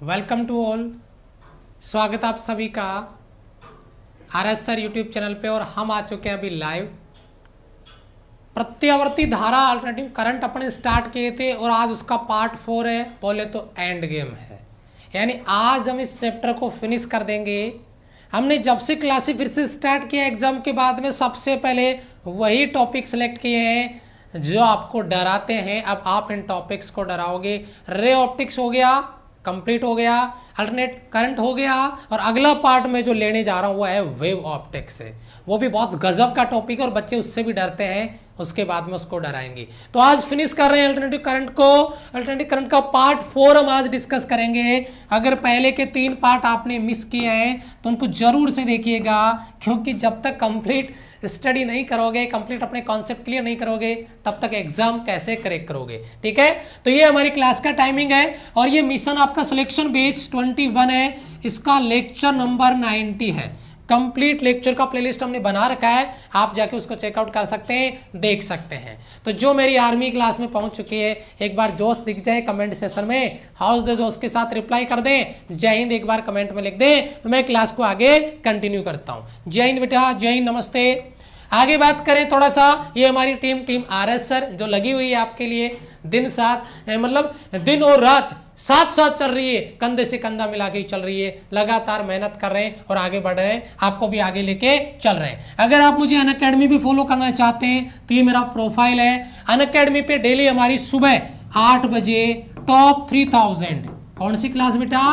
Welcome to all. स्वागत आप सभी का आरएस सर यूट्यूब चैनल पे। और हम आ चुके हैं अभी लाइव। प्रत्यावर्ती धारा अल्टरनेटिव करंट अपन स्टार्ट किए थे और आज उसका पार्ट 4 है, बोले तो एंड गेम है। यानी आज हम इस चैप्टर को फिनिश कर देंगे। हमने जब से क्लासेस फिर से स्टार्ट किया एग्जाम के बाद में, सबसे पहले वही टॉपिक सेलेक्ट किए हैं जो आपको डराते हैं। अब आप इन टॉपिक्स को डराओगे। रे ऑप्टिक्स हो गया, कंप्लीट हो गया, अल्टरनेट करंट हो गया, और अगला पार्ट में जो लेने जा रहा हूं वो है वेव ऑप्टिक्स है। वो भी बहुत गजब का टॉपिक है और बच्चे उससे भी डरते हैं, उसके बाद में उसको डराएंगे। तो आज फिनिश कर रहे हैं अल्टरनेटिव करंट को। अल्टरनेटिव करंट का पार्ट 4 हम आज डिस्कस करेंगे। अगर पहले के 3 पार्ट आपने मिस किए हैं तो उनको जरूर से देखिएगा, क्योंकि जब तक कंप्लीट स्टडी नहीं करोगे, कंप्लीट अपने कॉन्सेप्ट क्लियर नहीं करोगे, तब तक एग्जाम कैसे क्रैक करोगे। ठीक है, तो ये हमारी क्लास का टाइमिंग है और ये मिशन आपका सिलेक्शन बेच 21 है। इसका लेक्चर नंबर 90 है। कंप्लीट लेक्चर का प्लेलिस्ट हमने बना रखा है, आप जाके उसको चेकआउट कर सकते हैं, देख सकते हैं। तो जो मेरी आर्मी क्लास में पहुंच चुकी है, एक बार जोश दिख जाए कमेंट सेशन में, हाउस द जोश के साथ रिप्लाई कर दें, जय हिंद एक बार कमेंट में लिख दें, मैं क्लास को आगे कंटिन्यू करता हूं। जय हिंद बेटा, जय हिंद, नमस्ते। आगे बात करें थोड़ा सा, ये हमारी टीम आरएस सर जो लगी हुई है आपके लिए दिन साथ, मतलब दिन और रात साथ साथ चल रही है, कंधे से कंधा मिला के चल रही है, लगातार मेहनत कर रहे हैं और आगे बढ़ रहे हैं, आपको भी आगे लेके चल रहे हैं। अगर आप मुझे अनअकैडमी पे फॉलो करना चाहते हैं तो ये मेरा प्रोफाइल है। अनअकैडमी पे डेली हमारी सुबह 8 बजे टॉप 3000, कौन सी क्लास बेटा?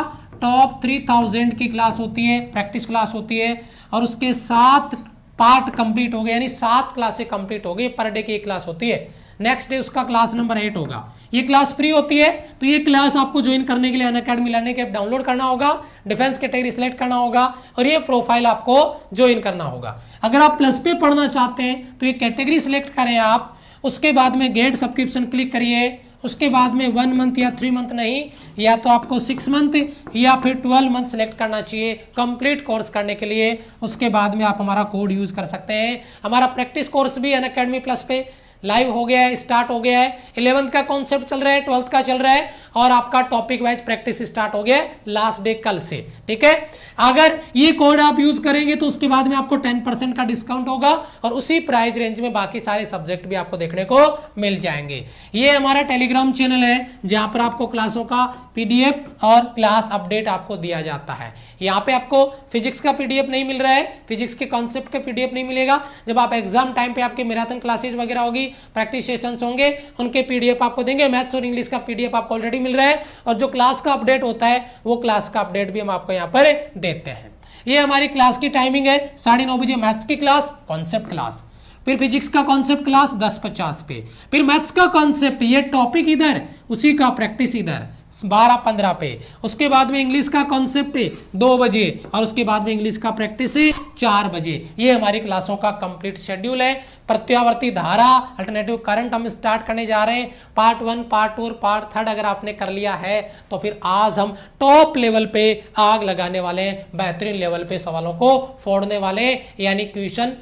टॉप 3000 की क्लास होती है, प्रैक्टिस क्लास होती है, और उसके 7 पार्ट कंप्लीट हो गए, यानी 7 क्लासें कंप्लीट हो गई। पर डे की एक क्लास होती है। नेक्स्ट डे उसका क्लास नंबर 8 होगा। ये क्लास फ्री होती है, तो ये क्लास आपको ज्वाइन करने के लिए अनअकैडमी लर्निंग के ऐप डाउनलोड करना होगा, डिफेंस कैटेगरी सिलेक्ट करना होगा और ये प्रोफाइल आपको ज्वाइन करना होगा। अगर आप प्लस पे पढ़ना चाहते हैं तो ये कैटेगरी सिलेक्ट करें आप, उसके बाद में गेट सब्सक्रिप्शन क्लिक करिए, उसके बाद में 1 मंथ या 3 मंथ नहीं, या तो आपको 6 मंथ या फिर 12 मंथ सेलेक्ट करना चाहिए कंप्लीट कोर्स करने के लिए। उसके बाद में आप हमारा कोड यूज कर सकते हैं। हमारा प्रैक्टिस कोर्स भी अनअकैडमी प्लस पे लाइव हो गया है, स्टार्ट हो गया है। 11th का कॉन्सेप्ट चल रहा है, 12th का चल रहा है, और आपका टॉपिक वाइज प्रैक्टिस स्टार्ट हो गया है लास्ट डे कल से। ठीक है, अगर ये कोड आप यूज करेंगे तो उसके बाद में आपको 10% का डिस्काउंट होगा और उसी प्राइस रेंज में बाकी सारे सब्जेक्ट भी आपको देखने को मिल जाएंगे। ये हमारा टेलीग्राम चैनल है जहां पर आपको क्लासों का पीडीएफ और क्लास अपडेट आपको दिया जाता है। यहाँ पे आपको फिजिक्स का पीडीएफ नहीं मिल रहा है, फिजिक्स के कॉन्सेप्ट का पीडीएफ नहीं मिलेगा। जब आप एग्जाम टाइम पे आपके मैराथन क्लासेस वगैरह होगी, प्रैक्टिस सेशंस होंगे, उनके पीडीएफ आपको देंगे। मैथ्स और इंग्लिश का पीडीएफ आपको ऑलरेडी मिल रहा है, और जो क्लास का अपडेट होता है वो क्लास का अपडेट भी हम आपको यहाँ पर देते हैं। ये हमारी क्लास की टाइमिंग है। 9:30 बजे मैथ्स की क्लास, कॉन्सेप्ट क्लास, फिर फिजिक्स का कॉन्सेप्ट क्लास 10:50 पे, फिर मैथ्स का कॉन्सेप्ट, ये टॉपिक इधर, उसी का प्रैक्टिस इधर 12:15 पे, उसके बाद में इंग्लिश का कॉन्सेप्ट 2 बजे, और उसके बाद में इंग्लिश का प्रैक्टिस 4 बजे। ये हमारी क्लासों का कंप्लीट शेड्यूल है। प्रत्यावर्ती धारा अल्टरनेटिव करंट हम स्टार्ट करने जा रहे हैं। पार्ट 1, पार्ट 2 और पार्ट 3 अगर आपने कर लिया है तो फिर आज हम टॉप लेवल पे आग लगाने वाले हैं, बेहतरीन लेवल पे सवालों को फोड़ने वाले हैं। यानी क्वेश्चन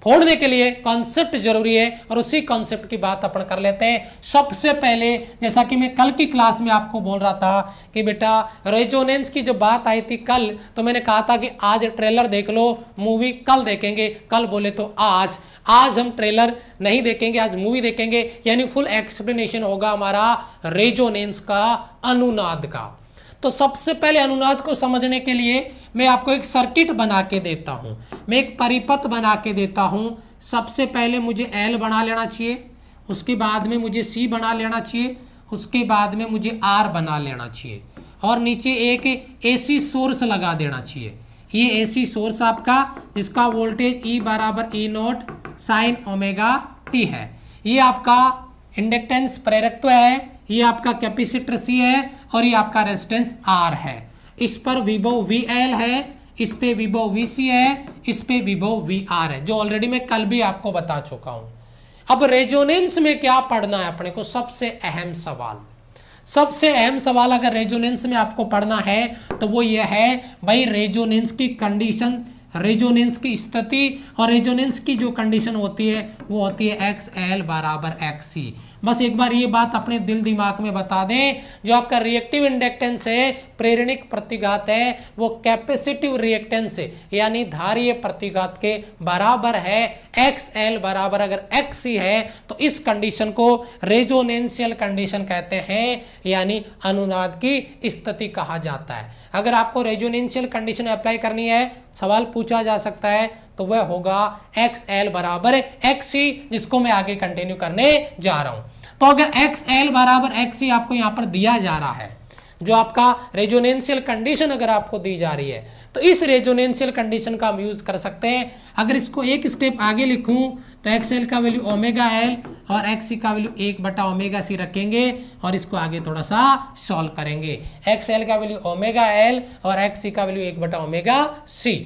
फोड़ने के लिए कॉन्सेप्ट जरूरी है, और उसी कॉन्सेप्ट की बात अपन कर लेते हैं। सबसे पहले, जैसा कि मैं कल की क्लास में आपको बोल रहा था कि बेटा रेजोनेंस की जो बात आई थी कल, तो मैंने कहा था कि आज ट्रेलर देख लो, मूवी कल देखेंगे। कल बोले तो आज हम ट्रेलर नहीं देखेंगे, आज मूवी देखेंगे। यानी फुल एक्सप्लेनेशन होगा हमारा रेजोनेंस का, अनुनाद का। तो सबसे पहले अनुनाद को समझने के लिए मैं आपको एक सर्किट बना के देता हूं, मैं एक परिपथ बना के देता हूं। सबसे पहले मुझे L बना लेना चाहिए, उसके बाद में मुझे C बना लेना चाहिए, उसके बाद में मुझे R बना लेना चाहिए, और नीचे एक AC सोर्स लगा देना चाहिए। ये AC सोर्स आपका, जिसका वोल्टेज E बराबर E0 साइन ओमेगा t है। ये आपका इंडक्टेंस प्रेरकत्व है, ये आपका कैपेसिटर C है, और ये आपका रेजिस्टेंस R है। इस पर विभव VL है, इस पे विभव VC है, इस पे विभव VR है, जो ऑलरेडी मैं कल भी आपको बता चुका हूं। अब रेजोनेंस में क्या पढ़ना है अपने को? सबसे अहम सवाल अगर रेजोनेंस में आपको पढ़ना है तो वो ये है भाई, रेजोनेंस की कंडीशन, रेजोनेंस की स्थिति, और रेजोनेंस की जो कंडीशन होती है वो होती है XL बराबर XC। बस एक बार ये बात अपने दिल दिमाग में बता दें, जो आपका रिएक्टिव इंडक्टेंस है, प्रेरणिक प्रतिघात है, वो कैपेसिटिव रिएक्टेंस है यानी धारीय प्रतिघात के बराबर है। XL बराबर अगर XC है तो इस कंडीशन को रेजोनेंशियल कंडीशन कहते हैं यानी अनुनाद की स्थिति कहा जाता है। अगर आपको रेजोनेंशियल कंडीशन अप्लाई करनी है, सवाल पूछा जा सकता है, तो वह होगा XL बराबर XC, जिसको मैं आगे कंटिन्यू करने जा रहा हूं। तो अगर XL बराबर XC आपको यहां पर दिया जा रहा है, जो आपका रेजोनेंशियल कंडीशन अगर आपको दी जा रही है, तो इस रेजोनेंशियल कंडीशन का हम यूज कर सकते हैं। अगर इसको एक स्टेप आगे लिखूं तो XL का वैल्यू ओमेगा L और XC का वैल्यू 1 ओमेगा C रखेंगे और इसको आगे थोड़ा सा सॉल्व करेंगे। XL का वैल्यू ओमेगा L और XC का वैल्यू 1 ओमेगा C।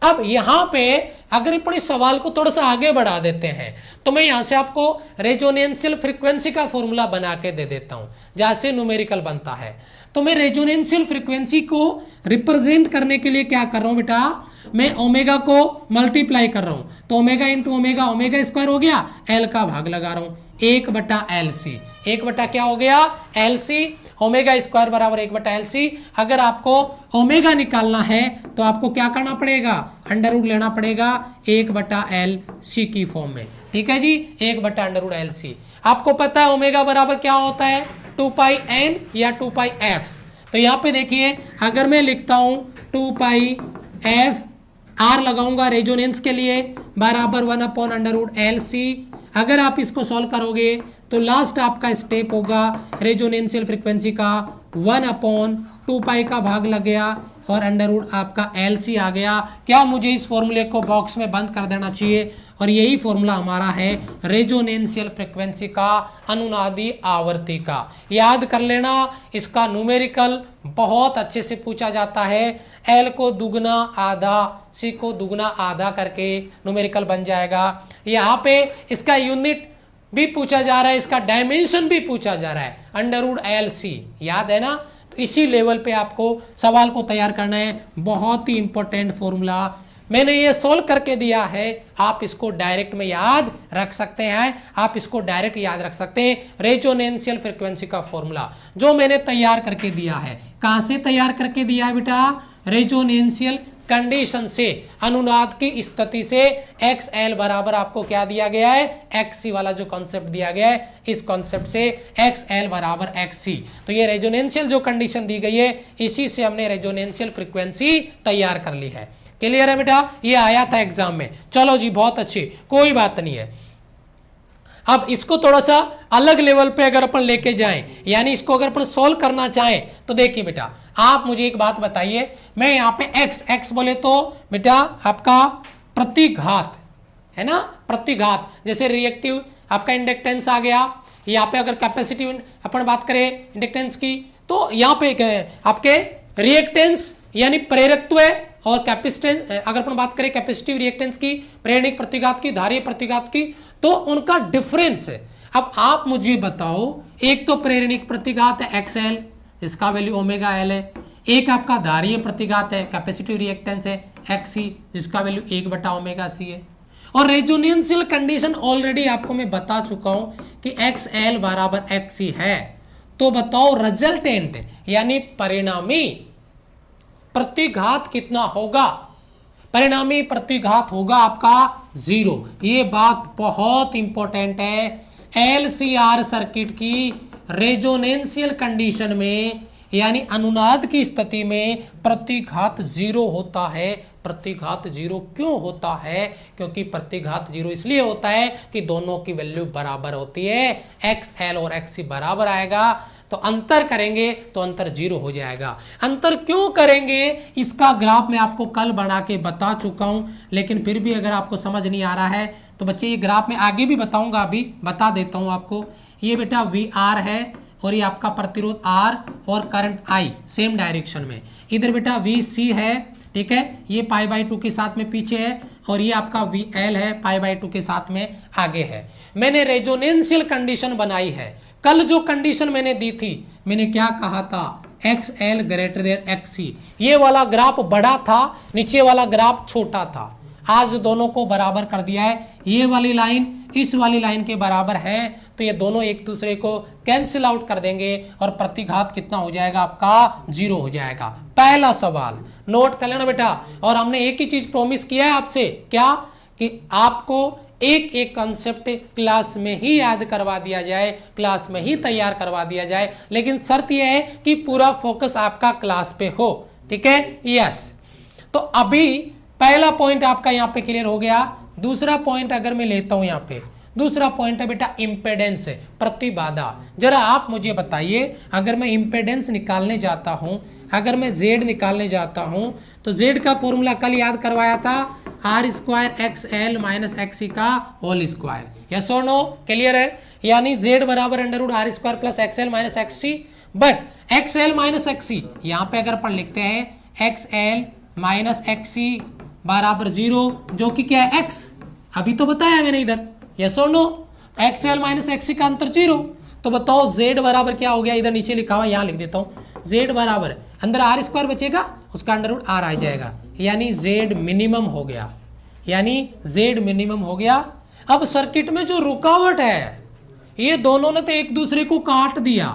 अब यहां पे अगर अपन इस सवाल को थोड़ा सा आगे बढ़ा देते हैं तो मैं यहां से आपको रेजोनेंशियल फ्रीक्वेंसी का फॉर्मूला बना के दे देता हूं, जहां से न्यूमेरिकल बनता है। तो मैं रेजोनेंशियल फ्रीक्वेंसी को रिप्रेजेंट करने के लिए क्या कर रहा हूं बेटा, मैं ओमेगा को मल्टीप्लाई कर रहा हूं, तो omega into omega, omega square हो गया, एल का भाग लगा रहा हूं, 1/LC, 1 क्या हो गया LC, ओमेगा स्क्वायर बराबर 1/LC। अगर आपको ओमेगा निकालना है तो आपको क्या करना पड़ेगा, अंडर रूट लेना पड़ेगा 1/LC की फॉर्म में, ठीक है जी, 1/√LC। आपको पता है ओमेगा बराबर क्या होता है, 2πN या 2πF। तो यहाँ पे देखिए अगर मैं लिखता हूं 2πF, R लगाऊंगा रेजोनेंस के लिए, बराबर 1/√LC। अगर आप इसको सॉल्व करोगे तो लास्ट आपका स्टेप होगा रेजोनेंशियल फ्रीक्वेंसी का 1/2π का भाग लग गया और अंडर रूट आपका LC आ गया। क्या मुझे इस फॉर्मूले को बॉक्स में बंद कर देना चाहिए, और यही फॉर्मूला हमारा है रेजोनेंशियल फ्रीक्वेंसी का, अनुनादी आवर्ती का। याद कर लेना, इसका न्यूमेरिकल बहुत अच्छे से पूछा जाता है। L को दुगना आधा, C को दुगना आधा करके न्यूमेरिकल बन जाएगा। यहाँ पे इसका यूनिट भी पूछा जा रहा है, इसका डायमेंशन भी पूछा जा रहा है, अंडर√LC, याद है ना। तो इसी लेवल पे आपको सवाल को तैयार करना है, बहुत ही इंपॉर्टेंट फॉर्मूला मैंने ये सोल्व करके दिया है। आप इसको डायरेक्ट में याद रख सकते हैं, आप इसको डायरेक्ट याद रख सकते हैं। रेजोनेंशियल फ्रीक्वेंसी का फॉर्मूला जो मैंने तैयार करके दिया है, कहां से तैयार करके दिया है बेटा, रेजोनेंशियल कंडीशन से, अनुनाद की स्थिति से। XL बराबर आपको क्या दिया गया है, XC वाला जो कॉन्सेप्ट दिया गया है, इस कॉन्सेप्ट से XL बराबर XC। तो ये रेजोनेंशियल जो कंडीशन दी गई है, इसी से हमने रेजोनेंशियल फ्रीक्वेंसी तैयार कर ली है। क्लियर है बेटा, ये आया था एग्जाम में। चलो जी, बहुत अच्छी, कोई बात नहीं है। अब इसको थोड़ा सा अलग लेवल पे अगर अपन लेके जाएं, यानी इसको अगर अपन सोल्व करना चाहें, तो देखिए बेटा, आप मुझे एक बात बताइए, मैं यहाँ पे x बोले तो बेटा आपका प्रतिघात है ना, प्रतिघात, जैसे रिएक्टिव आपका इंडक्टेंस आ गया। यहाँ पे अगर कैपेसिटिव अपन बात करें इंडक्टेंस की, तो यहाँ पे आपके रिएक्टेंस यानी प्रेरकत्व और कैपेसिटेंस, अगर अपन बात करें कैपेसिटिव रिएक्टेंस की, प्रेरणिक प्रतिघात की, धारीय प्रतिघात की, तो उनका डिफरेंस है। अब आप मुझे बताओ, एक तो प्रेरणिक प्रतिघात है XL, जिसका वैल्यू ओमेगा L है, एक आपका धारीय प्रतिघात है, कैपेसिटिव रिएक्टेंस है XC, जिसका वैल्यू 1/ωc है। और रेजोनेंशियल कंडीशन ऑलरेडी आपको मैं बता चुका हूं कि XL बराबर XC है। तो बताओ रिजल्टेंट यानी परिणामी प्रतिघात कितना होगा, परिणामी प्रतिघात होगा आपका 0। ये बात बहुत इंपॉर्टेंट है। LCR सर्किट की रेजोनेंशियल कंडीशन में यानी अनुनाद की स्थिति में प्रतिघात 0 होता है। प्रतिघात 0 क्यों होता है, क्योंकि प्रतिघात 0 इसलिए होता है कि दोनों की वैल्यू बराबर होती है, XL और XC बराबर आएगा, तो अंतर करेंगे तो अंतर 0 हो जाएगा। अंतर क्यों करेंगे, इसका ग्राफ मैं आपको कल बना के बता चुका हूं, लेकिन फिर भी अगर आपको समझ नहीं आ रहा है तो बच्चे ये ग्राफ में आगे भी बताऊंगा, अभी बता देता हूं आपको। ये बेटा VR है और ये आपका प्रतिरोध R और करंट I सेम डायरेक्शन में। इधर बेटा VC है, ठीक है, ये π/2 के साथ में पीछे है, और ये आपका VL है, π/2 के साथ में आगे है। मैंने रेजोनेंशियल कंडीशन बनाई है। कल जो कंडीशन मैंने दी थी, मैंने क्या कहा था, XL > XC। ये वाला ग्राफ बड़ा था, नीचे वाला ग्राफ छोटा था। आज दोनों को बराबर कर दिया है, ये वाली लाइन इस वाली लाइन के बराबर है, तो ये दोनों एक दूसरे को कैंसिल आउट कर देंगे और प्रतिघात कितना हो जाएगा आपका 0 हो जाएगा। पहला सवाल नोट कर लेना बेटा। और हमने एक ही चीज प्रॉमिस किया है आपसे, क्या कि आपको एक एक कॉन्सेप्ट क्लास में ही याद करवा दिया जाए, क्लास में ही तैयार करवा दिया जाए, लेकिन शर्त यह है कि पूरा फोकस आपका क्लास पे हो। ठीक है, यस। तो अभी पहला पॉइंट आपका यहां पे क्लियर हो गया। दूसरा पॉइंट अगर मैं लेता हूं, यहां पे दूसरा पॉइंट है बेटा इंपेडेंस, प्रतिबाधा। जरा आप मुझे बताइए, अगर मैं इंपेडेंस निकालने जाता हूं, अगर मैं Z निकालने जाता हूं, तो Z का फॉर्मूला कल याद करवाया था, R² XL माइनस XC का होल स्क्वायर। यस और नो, क्लियर है? यानी Z बराबर √R² plus XL minus XC। But XL minus XC यहां पे अगर अपन लिखते हैं XL माइनस XC बराबर 0, जो कि क्या है X, अभी तो बताया मैंने इधर। यस और नो, XL माइनस XC का अंतर 0। तो बताओ Z बराबर क्या हो गया, इधर नीचे लिखा हुआ, यहां लिख देता हूं। Z बराबर अंदर R² बचेगा, उसका √R आ जाएगा, यानी Z मिनिमम हो गया, यानी Z मिनिमम हो गया। अब सर्किट में जो रुकावट है, ये दोनों ने तो एक दूसरे को काट दिया,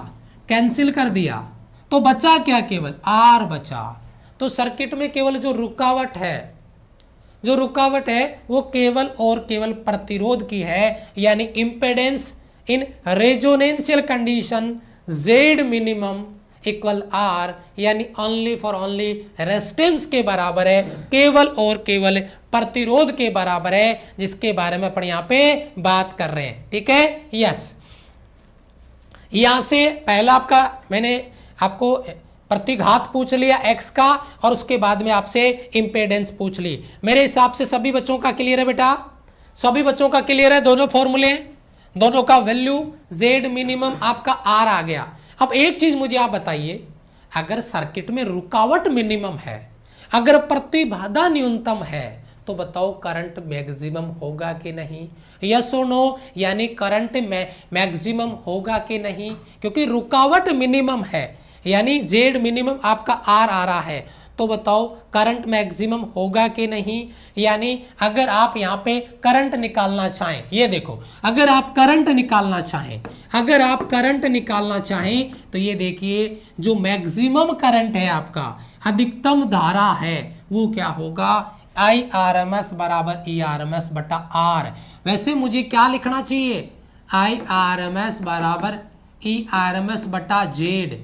कैंसिल कर दिया, तो बचा क्या, केवल R बचा। तो सर्किट में केवल जो रुकावट है, जो रुकावट है वो केवल और केवल प्रतिरोध की है, यानी impedance in resonance condition Z minimum equal R, यानी ओनली फॉर ओनली रेजिस्टेंस के बराबर है, केवल और केवल प्रतिरोध के बराबर है, जिसके बारे में अपन यहां पे बात कर रहे हैं। ठीक है, यस। यहां से पहला आपका मैंने आपको प्रतिघात पूछ लिया x का, और उसके बाद में आपसे इंपेडेंस पूछ ली। मेरे हिसाब से सभी बच्चों का क्लियर है बेटा, सभी बच्चों का क्लियर है। दोनों फॉर्मूले, दोनों का वैल्यू, Z मिनिमम आपका R आ गया। अब एक चीज मुझे आप बताइए, अगर सर्किट में रुकावट मिनिमम है, अगर प्रतिबाधा न्यूनतम है, तो बताओ करंट मैक्सिमम होगा कि नहीं? यस और नो, यानी करंट मैक्सिमम होगा कि नहीं? क्योंकि रुकावट मिनिमम है, यानी Z मिनिमम आपका R आ रहा है, तो बताओ करंट मैक्सिमम होगा कि नहीं? यानी अगर आप यहाँ पे करंट निकालना चाहें, ये देखो, अगर आप करंट निकालना चाहें, अगर आप करंट निकालना चाहें, तो ये देखिए, जो मैक्सिमम करंट है आपका, अधिकतम धारा है, वो क्या होगा, IRMS बराबर ERMS बटा R। वैसे मुझे क्या लिखना चाहिए, IRMS बराबर ERMS बटा Z,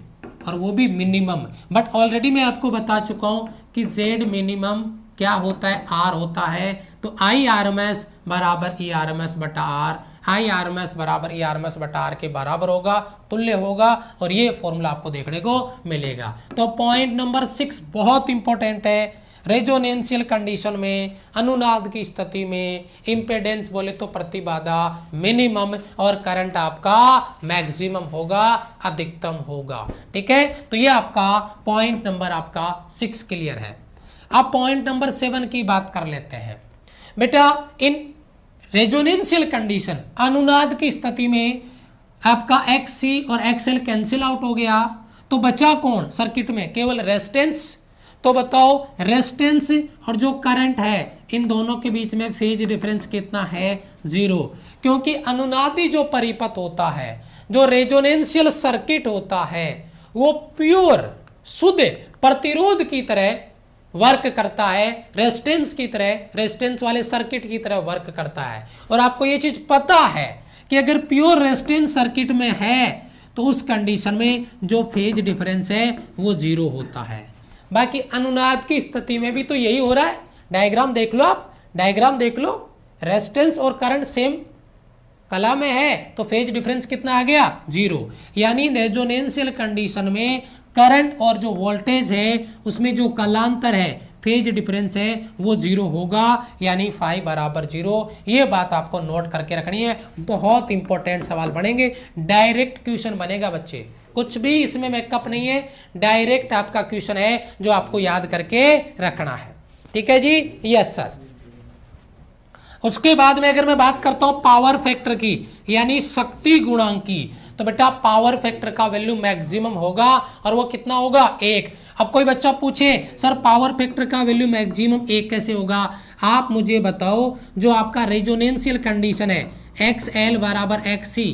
और वो भी मिनिमम। बट ऑलरेडी मैं आपको बता चुका हूं कि Z मिनिमम क्या होता है, R होता है। तो IRMS बराबर ERMS बटा R, IRMS बराबर ERMS बटा R के बराबर होगा, तुल्य होगा, और ये फॉर्मूला आपको देखने को मिलेगा। तो पॉइंट नंबर 6 बहुत इंपॉर्टेंट है। रेजोनेंशियल कंडीशन में, अनुनाद की स्थिति में, इंपेडेंस बोले तो प्रतिबाधा मिनिमम, और करंट आपका मैक्सिमम होगा, अधिकतम होगा। ठीक है, तो ये आपका पॉइंट नंबर आपका 6 क्लियर है। अब पॉइंट नंबर 7 की बात कर लेते हैं। बेटा इन रेजोनेंशियल कंडीशन, अनुनाद की स्थिति में आपका XC और XL कैंसिल आउट हो गया, तो बचा कौन सर्किट में, केवल रेजिस्टेंस। तो बताओ रेजिस्टेंस और जो करंट है, इन दोनों के बीच में फेज डिफरेंस कितना है, 0। क्योंकि अनुनादी जो परिपथ होता है, जो रेजोनेंशियल सर्किट होता है, वो प्योर शुद्ध प्रतिरोध की तरह वर्क करता है, रेजिस्टेंस की तरह, रेजिस्टेंस वाले सर्किट की तरह वर्क करता है। और आपको ये चीज पता है कि अगर प्योर रेजिस्टेंस सर्किट में है, तो उस कंडीशन में जो फेज डिफरेंस है वो 0 होता है। बाकी अनुनाद की स्थिति में भी तो यही हो रहा है। डायग्राम देख लो, आप डायग्राम देख लो, रेजिस्टेंस और करंट सेम कला में है, तो फेज डिफरेंस कितना आ गया, 0। यानी रेजोनेंशियल कंडीशन में करंट और जो वोल्टेज है उसमें जो कलांतर है, फेज डिफरेंस है, वो 0 होगा, यानी फाई बराबर 0। ये बात आपको नोट करके रखनी है, बहुत इंपॉर्टेंट सवाल बनेंगे, डायरेक्ट क्वेश्चन बनेगा बच्चे, कुछ भी इसमें मेकअप नहीं है, डायरेक्ट आपका क्वेश्चन है जो आपको याद करके रखना है। ठीक है जी, यस सर। उसके बाद में अगर मैं बात करता हूं पावर फैक्टर की, यानी शक्ति गुणांक की, तो बेटा पावर फैक्टर का वैल्यू मैक्सिमम होगा और वो कितना होगा 1। अब कोई बच्चा पूछे सर पावर फैक्टर का वैल्यू मैक्सिमम 1 कैसे होगा, आप मुझे बताओ जो आपका रेजोनेंशियल कंडीशन है XL बराबर XC,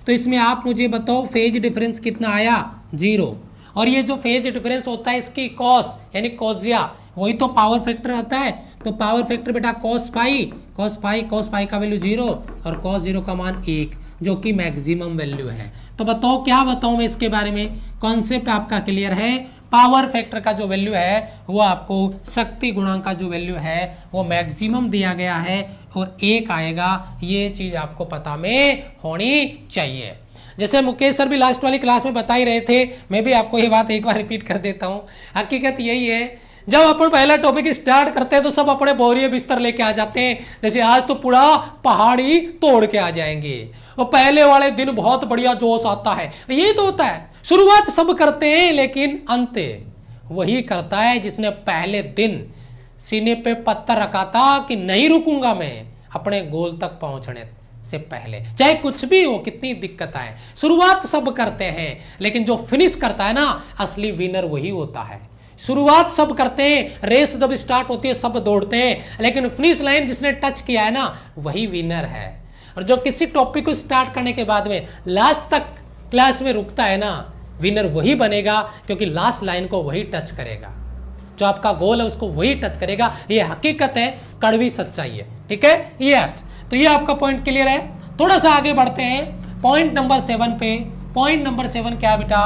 तो इसमें आप मुझे बताओ फेज डिफरेंस कितना आया 0, और ये जो फेज डिफरेंस होता है इसकी कॉस यानी कोजिया वही तो पावर फैक्टर आता है। तो पावर फैक्टर बेटा कॉस पाई का वैल्यू 0 और कॉस 0 का मान 1 जो कि मैक्सिमम वैल्यू है। तो बताओ क्या बताऊं मैं इसके बारे में, कॉन्सेप्ट आपका क्लियर है। पावर फैक्टर का जो वैल्यू है वो आपको शक्ति गुणांक का जो वैल्यू है वो मैक्सिमम दिया गया है और 1 आएगा, ये चीज आपको पता में होनी चाहिए। जैसे मुकेश सर भी लास्ट वाली क्लास में बता ही रहे थे, मैं भी आपको ये बात एक बार रिपीट कर देता हूँ। हकीकत यही है जब अपन पहला टॉपिक स्टार्ट करते हैं तो सब अपने बोरिए बिस्तर लेके आ जाते हैं, जैसे आज तो पूरा पहाड़ी तोड़ के आ जाएंगे। वो पहले वाले दिन बहुत बढ़िया जोश आता है, यही तो होता है, शुरुआत सब करते हैं लेकिन अंत वही करता है जिसने पहले दिन सीने पे पत्थर रखा था कि नहीं रुकूंगा मैं अपने गोल तक पहुंचने से पहले, चाहे कुछ भी हो कितनी दिक्कत आए। शुरुआत सब करते हैं लेकिन जो फिनिश करता है ना असली विनर वही होता है। शुरुआत सब करते हैं, रेस जब स्टार्ट होती है सब दौड़ते हैं, लेकिन फिनिश लाइन जिसने टच किया है ना वही विनर है। और जो किसी टॉपिक को स्टार्ट करने के बाद में लास्ट तक क्लास में रुकता है ना विनर वही बनेगा, क्योंकि लास्ट लाइन को वही टच करेगा, जो आपका गोल है उसको वही टच करेगा। ये हकीकत है, कड़वी सच्चाई है, ठीक है। यस, तो ये आपका पॉइंट क्लियर है। थोड़ा सा आगे बढ़ते हैं पॉइंट नंबर 7 पे। पॉइंट नंबर 7 क्या है बेटा,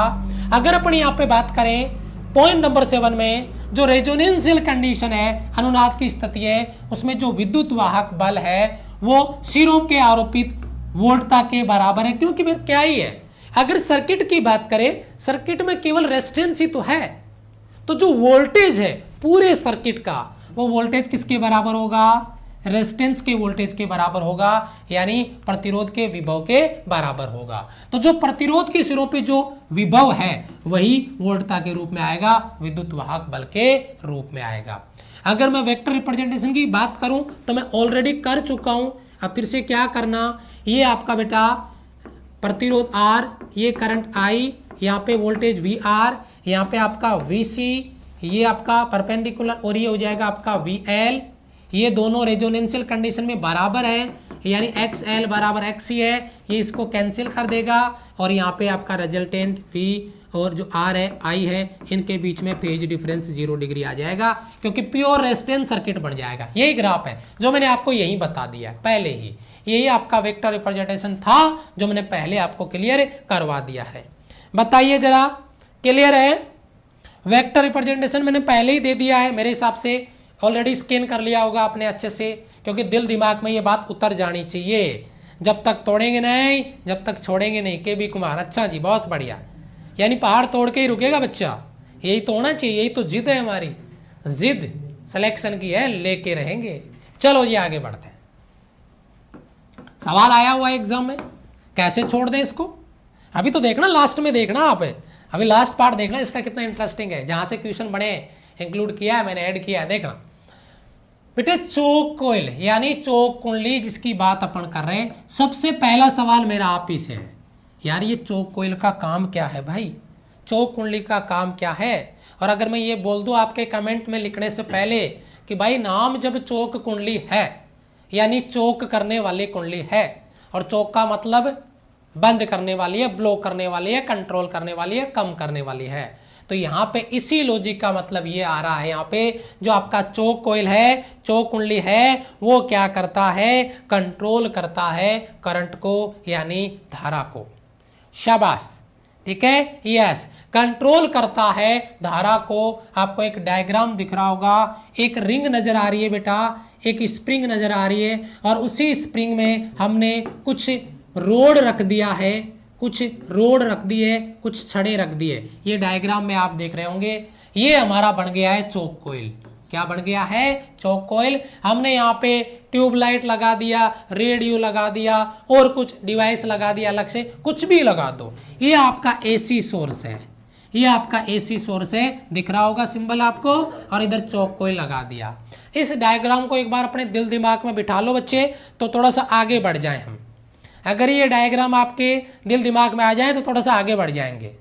अगर अपन यहाँ पे बात करें पॉइंट नंबर 7 में जो रेजोनेंशियल कंडीशन है, अनुनाद की स्थिति है, उसमें जो विद्युत वाहक बल है वो सिरों के आरोपित वोल्टता के बराबर है। क्योंकि फिर क्या ही है, अगर सर्किट की बात करें सर्किट में केवल रेजिस्टेंस ही तो है, तो जो वोल्टेज है पूरे सर्किट का वो वोल्टेज किसके बराबर होगा, रेजिस्टेंस के वोल्टेज के बराबर होगा, यानी प्रतिरोध के विभव के बराबर होगा। तो जो प्रतिरोध के सिरों पे जो विभव है वही वोल्टता के रूप में आएगा, विद्युत वाहक बल के रूप में आएगा। अगर मैं वेक्टर रिप्रेजेंटेशन की बात करूं तो मैं ऑलरेडी कर चुका हूं, अब फिर से क्या करना, ये आपका बेटा प्रतिरोध R, ये करंट I, यहाँ पे वोल्टेज VR, यहाँ पे आपका VC, ये आपका परपेंडिकुलर और ये हो जाएगा आपका VL, ये दोनों रेजोनेंशियल कंडीशन में बराबर है, यानी XL बराबर XC है, ये इसको कैंसिल कर देगा और यहाँ पे आपका रिजल्टेंट V और जो R है I है, इनके बीच में फेज डिफरेंस 0 डिग्री आ जाएगा, क्योंकि प्योर रेजिस्टेंस सर्किट बन जाएगा। यही ग्राफ है जो मैंने आपको यही बता दिया पहले ही, यही आपका वेक्टर रिप्रेजेंटेशन था जो मैंने पहले आपको क्लियर करवा दिया है। बताइए जरा, क्लियर है? वेक्टर रिप्रेजेंटेशन मैंने पहले ही दे दिया है, मेरे हिसाब से ऑलरेडी स्कैन कर लिया होगा आपने अच्छे से, क्योंकि दिल दिमाग में ये बात उतर जानी चाहिए। जब तक तोड़ेंगे नहीं, जब तक छोड़ेंगे नहीं। KB कुमार, अच्छा जी, बहुत बढ़िया, यानी पहाड़ तोड़ के ही रुकेगा बच्चा, यही तो होना चाहिए, यही तो जिद है हमारी, जिद सिलेक्शन की है, लेके रहेंगे। चलो जी आगे बढ़ते हैं। सवाल आया हुआ है एग्जाम में, कैसे छोड़ दें इसको, अभी तो देखना, लास्ट में देखना आप, अभी लास्ट पार्ट देखना इसका कितना इंटरेस्टिंग है, जहां से क्वेश्चन बने इंक्लूड किया है मैंने, ऐड किया है, देखना बेटे। चोक कोयल यानी चोक कुंडली जिसकी बात अपन कर रहे हैं, सबसे पहला सवाल मेरा आप ही से है, यार ये चोक कोयल का काम क्या है भाई, चोक कुंडली का काम क्या है। और अगर मैं ये बोल दूं आपके कमेंट में लिखने से पहले कि भाई नाम जब चोक कुंडली है यानी चोक करने वाली कुंडली है, और चोक का मतलब बंद करने वाली है, ब्लो करने वाली है, कंट्रोल करने वाली है, कम करने वाली है, तो यहाँ पे इसी लॉजिक का मतलब ये आ रहा है, यहाँ पे जो आपका चोक कोयल है, चोक कुंडली है, वो क्या करता है, कंट्रोल करता है करंट को यानी धारा को। शाबाश, ठीक है, यस, कंट्रोल करता है धारा को। आपको एक डायग्राम दिख रहा होगा, एक रिंग नजर आ रही है बेटा, एक स्प्रिंग नजर आ रही है, और उसी स्प्रिंग में हमने कुछ रोड रख दिया है, कुछ रोड रख दी है, कुछ छड़े रख दिए। ये डायग्राम में आप देख रहे होंगे, ये हमारा बन गया है चोक कोयल। क्या बन गया है, चोक कोयल। हमने यहाँ पे ट्यूबलाइट लगा दिया, रेडियो लगा दिया, और कुछ डिवाइस लगा दिया अलग से, कुछ भी लगा दो। ये आपका AC सोर्स है, ये आपका AC सोर्स है, दिख रहा होगा सिंबल आपको, और इधर चोक कोयल लगा दिया। इस डायग्राम को एक बार अपने दिल दिमाग में बिठा लो बच्चे, तो थोड़ा सा आगे बढ़ जाए हम। अगर ये डायग्राम आपके दिल दिमाग में आ जाए तो थोड़ा सा आगे बढ़ जाएंगे।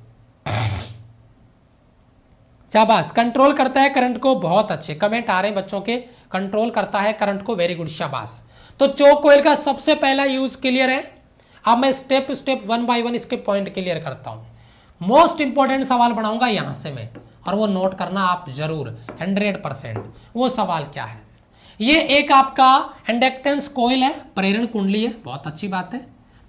शाबाश, कंट्रोल करता है करंट को, बहुत अच्छे कमेंट आ रहे हैं बच्चों के, कंट्रोल करता है करंट को, वेरी गुड, शाबाश। तो चोक कोयल का सबसे पहला यूज क्लियर है। अब मैं स्टेप टू स्टेप 1 बाय 1 इसके पॉइंट क्लियर करता हूं। मोस्ट इंपॉर्टेंट सवाल बनाऊंगा यहां से मैं, और वो नोट करना आप जरूर 100%। वो सवाल क्या है, ये एक आपका इंडक्टेंस कोयल है, प्रेरण कुंडली है, बहुत अच्छी बात है,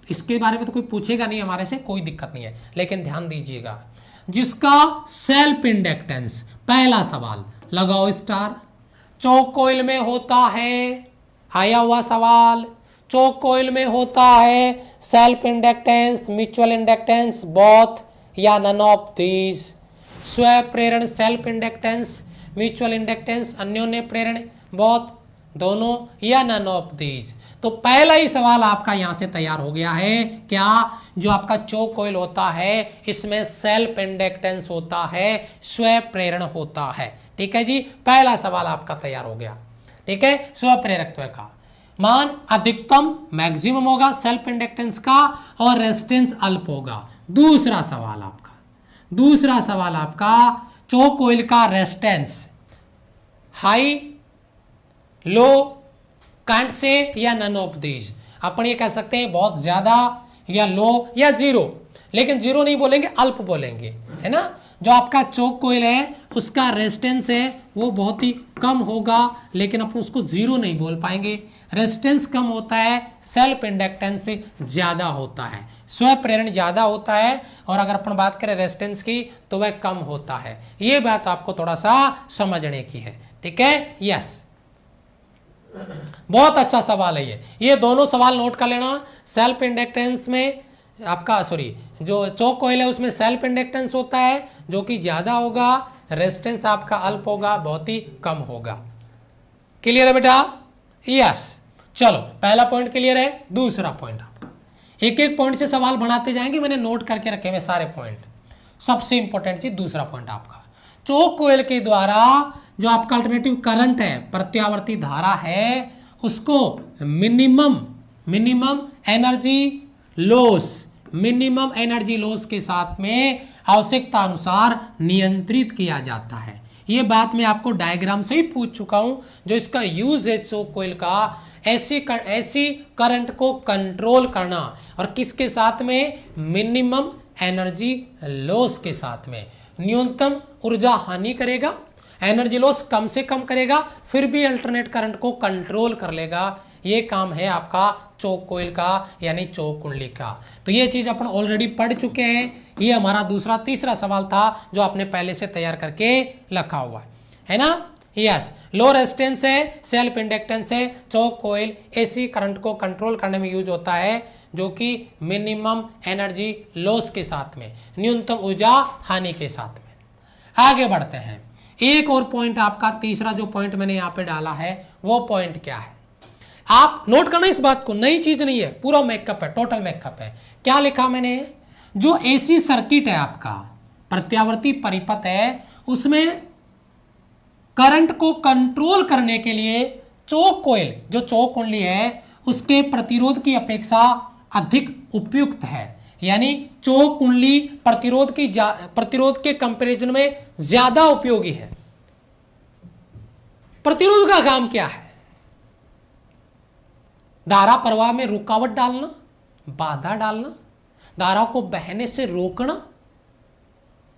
इसके बारे में तो कोई पूछेगा नहीं हमारे से, कोई दिक्कत नहीं है, लेकिन ध्यान दीजिएगा जिसका सेल्फ इंडक्टेंस, पहला सवाल लगाओ स्टार, चोक कोयल में होता है, आया हुआ सवाल, चोक कोयल में होता है self inductance, mutual inductance, both या नन ऑफ दीज, स्व प्रेरण सेल्फ इंडक्टेंस, म्यूचुअल इंडक्टेंस अन्योन्य प्रेरण बोथ, दोनों या नन ऑफ दीज। तो पहला ही सवाल आपका यहां से तैयार हो गया है, क्या, जो आपका चोक कोयल होता है इसमें सेल्फ इंडक्टेंस होता है, स्व प्रेरण होता है। ठीक है जी, पहला सवाल आपका तैयार हो गया। ठीक है, स्व प्रेरकत्व का मान अधिकतम मैक्सिमम होगा सेल्फ इंडक्टेंस का, और रेजिस्टेंस अल्प होगा। दूसरा सवाल आपका चोक कोयल का resistance high, low, can't say या नन ऑफ दीज। अपन ये कह सकते हैं बहुत ज्यादा या लो या जीरो, लेकिन जीरो नहीं बोलेंगे, अल्प बोलेंगे, है ना। जो आपका चोक कोयल है उसका रेजिस्टेंस है वो बहुत ही कम होगा, लेकिन अपन उसको जीरो नहीं बोल पाएंगे। रेजिस्टेंस कम होता है, सेल्फ इंडक्टेंस से ज्यादा होता है, स्व प्रेरण ज्यादा होता है, और अगर अपन बात करें रेजिस्टेंस की तो वह कम होता है। ये बात आपको थोड़ा सा समझने की है। ठीक है, यस, बहुत अच्छा सवाल है ये दोनों सवाल नोट कर लेना। सेल्फ इंडक्टेंस में आपका जो चोक कोयल है उसमें सेल्फ इंडक्टेंस होता है जो कि ज्यादा होगा, रेजिस्टेंस आपका अल्प होगा, बहुत ही कम होगा। क्लियर है बेटा? यस, चलो पहला पॉइंट क्लियर है। दूसरा पॉइंट आपका, एक एक पॉइंट से सवाल बनाते जाएंगे, मैंने नोट करके रखे हुए सारे पॉइंट। सबसे इंपॉर्टेंट चीज दूसरा पॉइंट आपका, चोक कोयल के द्वारा जो आपका अल्टरनेटिव करंट है, प्रत्यावर्ती धारा है, उसको मिनिमम एनर्जी लॉस के साथ में आवश्यकता अनुसार नियंत्रित किया जाता है। ये बात मैं आपको डायग्राम से ही पूछ चुका हूं। जो इसका यूज है चोक कोयल का, ऐसी करंट को कंट्रोल करना, और किसके साथ में, मिनिमम एनर्जी लॉस के साथ में। न्यूनतम ऊर्जा हानि करेगा, एनर्जी लॉस कम से कम करेगा, फिर भी अल्टरनेट करंट को कंट्रोल कर लेगा। ये काम है आपका चोक कोयल का, यानी चोक कुंडली का। तो ये चीज अपन ऑलरेडी पढ़ चुके हैं। ये हमारा तीसरा सवाल था जो आपने पहले से तैयार करके रखा हुआ है ना। यस, लो रेजिस्टेंस है, सेल्फ इंडक्टेंस है, चोक कोयल एसी करंट को कंट्रोल करने में यूज होता है, जो कि मिनिमम एनर्जी लॉस के साथ में, न्यूनतम ऊर्जा हानि के साथ में। आगे बढ़ते हैं, एक और पॉइंट आपका तीसरा जो पॉइंट मैंने यहां पे डाला है, वो पॉइंट क्या है, आप नोट करना इस बात को, नई चीज नहीं है, पूरा मेकअप है, टोटल मेकअप है। क्या लिखा मैंने, जो एसी सर्किट है आपका, प्रत्यावर्ती परिपथ है, उसमें करंट को कंट्रोल करने के लिए चोक कोयल, जो चोक कुंडली है, उसके प्रतिरोध की अपेक्षा अधिक उपयुक्त है। यानी चोक कुंडली प्रतिरोध के कंपैरिजन में ज्यादा उपयोगी है। प्रतिरोध का काम क्या है, धारा प्रवाह में रुकावट डालना, बाधा डालना, धारा को बहने से रोकना।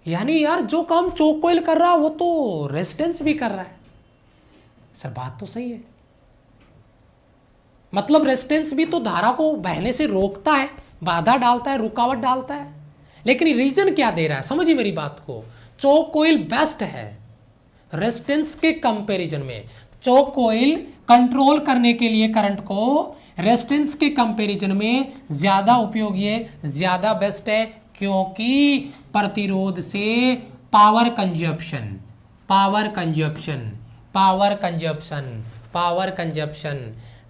यानी यार जो काम चोक कोयल कर रहा है वो तो रेजिस्टेंस भी कर रहा है। सर बात तो सही है, मतलब रेजिस्टेंस भी तो धारा को बहने से रोकता है, बाधा डालता है, रुकावट डालता है, लेकिन रीजन क्या दे रहा है, समझिए मेरी बात को। चोक कोयल बेस्ट है रेजिस्टेंस के कंपैरिजन में। चोक कोयल कंट्रोल करने के लिए करंट को रेजिस्टेंस के कंपैरिजन में ज्यादा उपयोगी है, ज्यादा बेस्ट है, क्योंकि प्रतिरोध से पावर कंजप्शन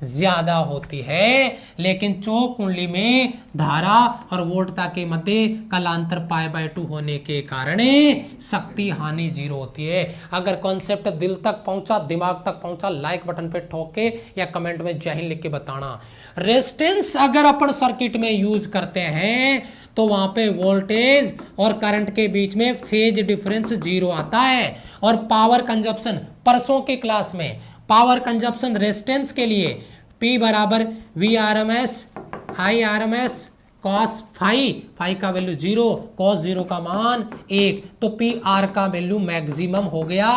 ज्यादा होती है, लेकिन चौक कुंडली में धारा और वोल्टता के मध्य कालांतर π/2 होने के कारण शक्ति हानि 0 होती है। अगर कॉन्सेप्ट दिल तक पहुंचा, दिमाग तक पहुंचा, लाइक बटन पे ठोक के या कमेंट में जय हिंद लिख के बताना। रेजिस्टेंस अगर अपन सर्किट में यूज करते हैं तो वहां पे वोल्टेज और करंट के बीच में फेज डिफरेंस 0 आता है। और पावर कंजप्शन, परसों की क्लास में पावर कंजप्शन रेजिस्टेंस के लिए P बराबर VRMS IRMS cos फाई का वैल्यू 0, cos 0 का मान 1, तो PR का वैल्यू मैक्सिमम हो गया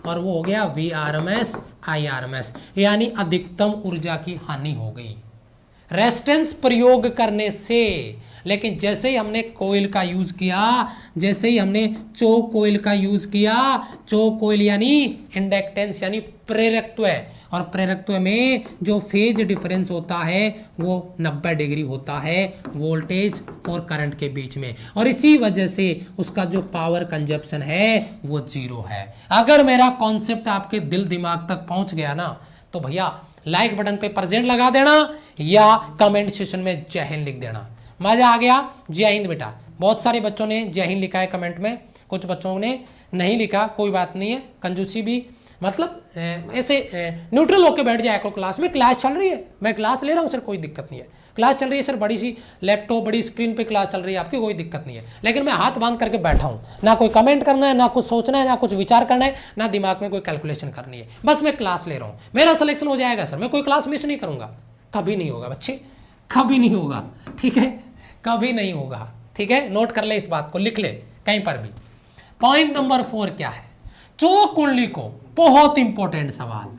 और वो हो गया VRMS IRMS, यानी अधिकतम ऊर्जा की हानि हो गई रेजिस्टेंस प्रयोग करने से। लेकिन जैसे ही हमने कोयल का यूज किया, जैसे ही हमने चोक कोयल का यूज किया, चोक कोयल यानी इंडक्टेंस यानी प्रेरकत्व, और प्रेरकत्व में जो फेज डिफरेंस होता है वो 90 डिग्री होता है वोल्टेज और करंट के बीच में, और इसी वजह से उसका जो पावर कंजप्शन है वो 0 है। अगर मेरा कॉन्सेप्ट आपके दिल दिमाग तक पहुंच गया ना तो भैया लाइक बटन पे प्रेजेंट लगा देना या कमेंट सेक्शन में जय हिंद लिख देना। मजा आ गया? जय हिंद बेटा। बहुत सारे बच्चों ने जय हिंद लिखा है कमेंट में, कुछ बच्चों ने नहीं लिखा, कोई बात नहीं है, कंजूसी भी मतलब ऐसे न्यूट्रल होके बैठ जाए करो क्लास में। क्लास चल रही है, मैं क्लास ले रहा हूँ सर, कोई दिक्कत नहीं है। क्लास चल रही है सर, बड़ी सी लैपटॉप बड़ी स्क्रीन पे क्लास चल रही है आपकी, कोई दिक्कत नहीं है, लेकिन मैं हाथ बांध करके बैठा हूँ, ना कोई कमेंट करना है, ना कुछ सोचना है, ना कुछ विचार करना है, ना दिमाग में कोई कैलकुलेशन करनी है, बस मैं क्लास ले रहा हूँ। मेरा सिलेक्शन हो जाएगा सर, मैं कोई क्लास मिस नहीं करूँगा, कभी नहीं होगा बच्चे, कभी नहीं होगा, ठीक है, कभी नहीं होगा, ठीक है। नोट कर ले इस बात को, लिख ले कहीं पर भी। पॉइंट नंबर 4 क्या है? चोक कुंडली को, बहुत इंपॉर्टेंट सवाल,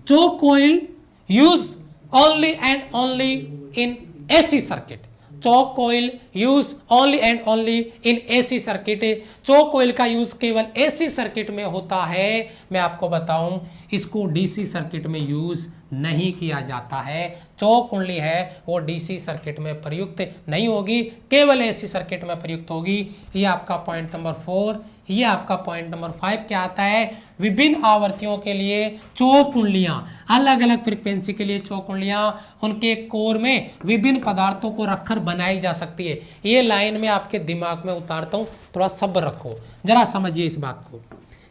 choke coil use only and only in AC circuit. Choke coil use only and only in AC circuit. Choke coil का यूज केवल AC सर्किट में होता है। मैं आपको बताऊं, इसको DC सर्किट में यूज नहीं किया जाता है। चोक कुंडली है वो DC सर्किट में प्रयुक्त नहीं होगी, केवल AC सर्किट में प्रयुक्त होगी। ये आपका पॉइंट नंबर 4। ये आपका पॉइंट नंबर 5 क्या आता है? विभिन्न आवर्तियों के लिए चोक कुंडलियां, अलग अलग फ्रीक्वेंसी के लिए चोक कुंडलियां उनके कोर में विभिन्न पदार्थों को रखकर बनाई जा सकती है। ये लाइन में आपके दिमाग में उतारता हूं, थोड़ा सब्र रखो, जरा समझिए इस बात को।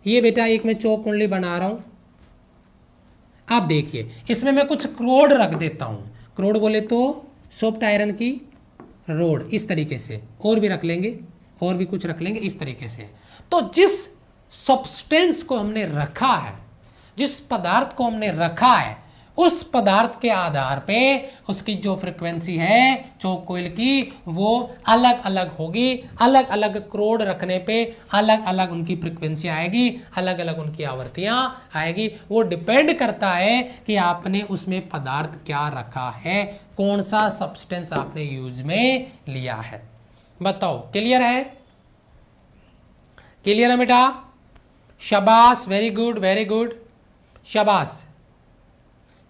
ये बेटा एक मैं चोक कुंडली बना रहा हूं, आप देखिए, इसमें मैं कुछ क्रोड रख देता हूं। क्रोड बोले तो सॉफ्ट आयरन की रोड, इस तरीके से, और भी रख लेंगे, और भी कुछ रख लेंगे इस तरीके से। तो जिस सब्सटेंस को हमने रखा है, जिस पदार्थ को हमने रखा है, उस पदार्थ के आधार पे उसकी जो फ्रीक्वेंसी है चोक कोइल की वो अलग अलग होगी। अलग अलग क्रोड रखने पे अलग अलग उनकी फ्रीक्वेंसी आएगी, अलग अलग उनकी आवृत्तियां आएगी। वो डिपेंड करता है कि आपने उसमें पदार्थ क्या रखा है, कौन सा सब्सटेंस आपने यूज में लिया है। बताओ, क्लियर है? क्लियर है बेटा? शाबाश, वेरी गुड, वेरी गुड, शाबाश।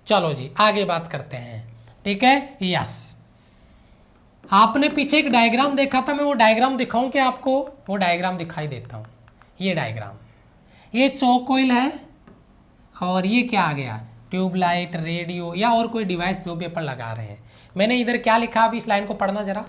चलो जी आगे बात करते हैं, ठीक है। यस, आपने पीछे एक डायग्राम देखा था, मैं वो डायग्राम दिखाऊं क्या आपको? वो डायग्राम दिखाई देता हूं। ये डायग्राम, ये चोक कोइल है और ये क्या आ गया? ट्यूबलाइट, रेडियो या और कोई डिवाइस जो भी अपन लगा रहे हैं। मैंने इधर क्या लिखा? अभी इस लाइन को पढ़ना जरा,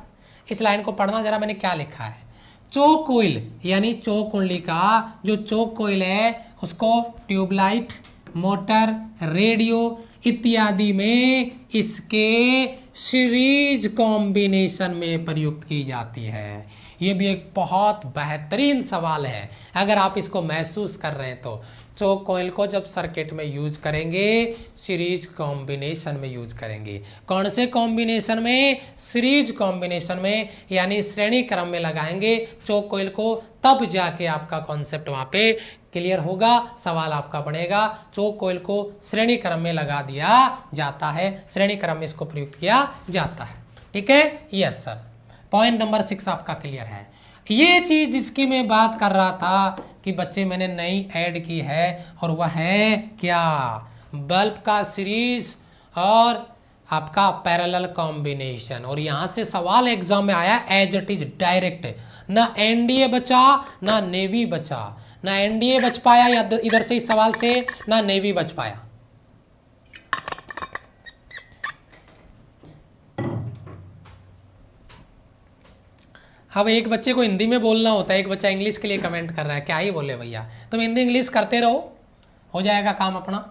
इस लाइन को पढ़ना जरा, मैंने क्या लिखा है? चोक कोइल यानी चोक कुंडली का जो चोक कोइल है उसको ट्यूबलाइट, मोटर, रेडियो इत्यादि में इसके सीरीज कॉम्बिनेशन में प्रयुक्त की जाती है। ये भी एक बहुत बेहतरीन सवाल है, अगर आप इसको महसूस कर रहे हैं तो। चोक कोइल को जब सर्किट में यूज करेंगे, सीरीज कॉम्बिनेशन में यूज करेंगे। कौन से कॉम्बिनेशन में? सीरीज कॉम्बिनेशन में, यानी श्रेणी क्रम में लगाएंगे चोक कोइल को, तब जाके आपका कॉन्सेप्ट वहां पे क्लियर होगा। सवाल आपका बनेगा, चोक कोइल को श्रेणी क्रम में लगा दिया जाता है, श्रेणी क्रम में इसको प्रयुक्त किया जाता है, ठीक है। यस सर, पॉइंट नंबर 6 आपका क्लियर है। ये चीज जिसकी मैं बात कर रहा था कि बच्चे मैंने नई ऐड की है, और वह है क्या? बल्ब का सीरीज और आपका पैरेलल कॉम्बिनेशन। और यहां से सवाल एग्जाम में आया एज इट इज डायरेक्ट, ना एनडीए बचा ना नेवी बचा, ना एनडीए बच पाया या इधर से इस सवाल से, ना नेवी बच पाया। अब एक बच्चे को हिंदी में बोलना होता है, एक बच्चा इंग्लिश के लिए कमेंट कर रहा है, क्या ही बोले भैया, तुम हिंदी इंग्लिश करते रहो, हो जाएगा काम अपना।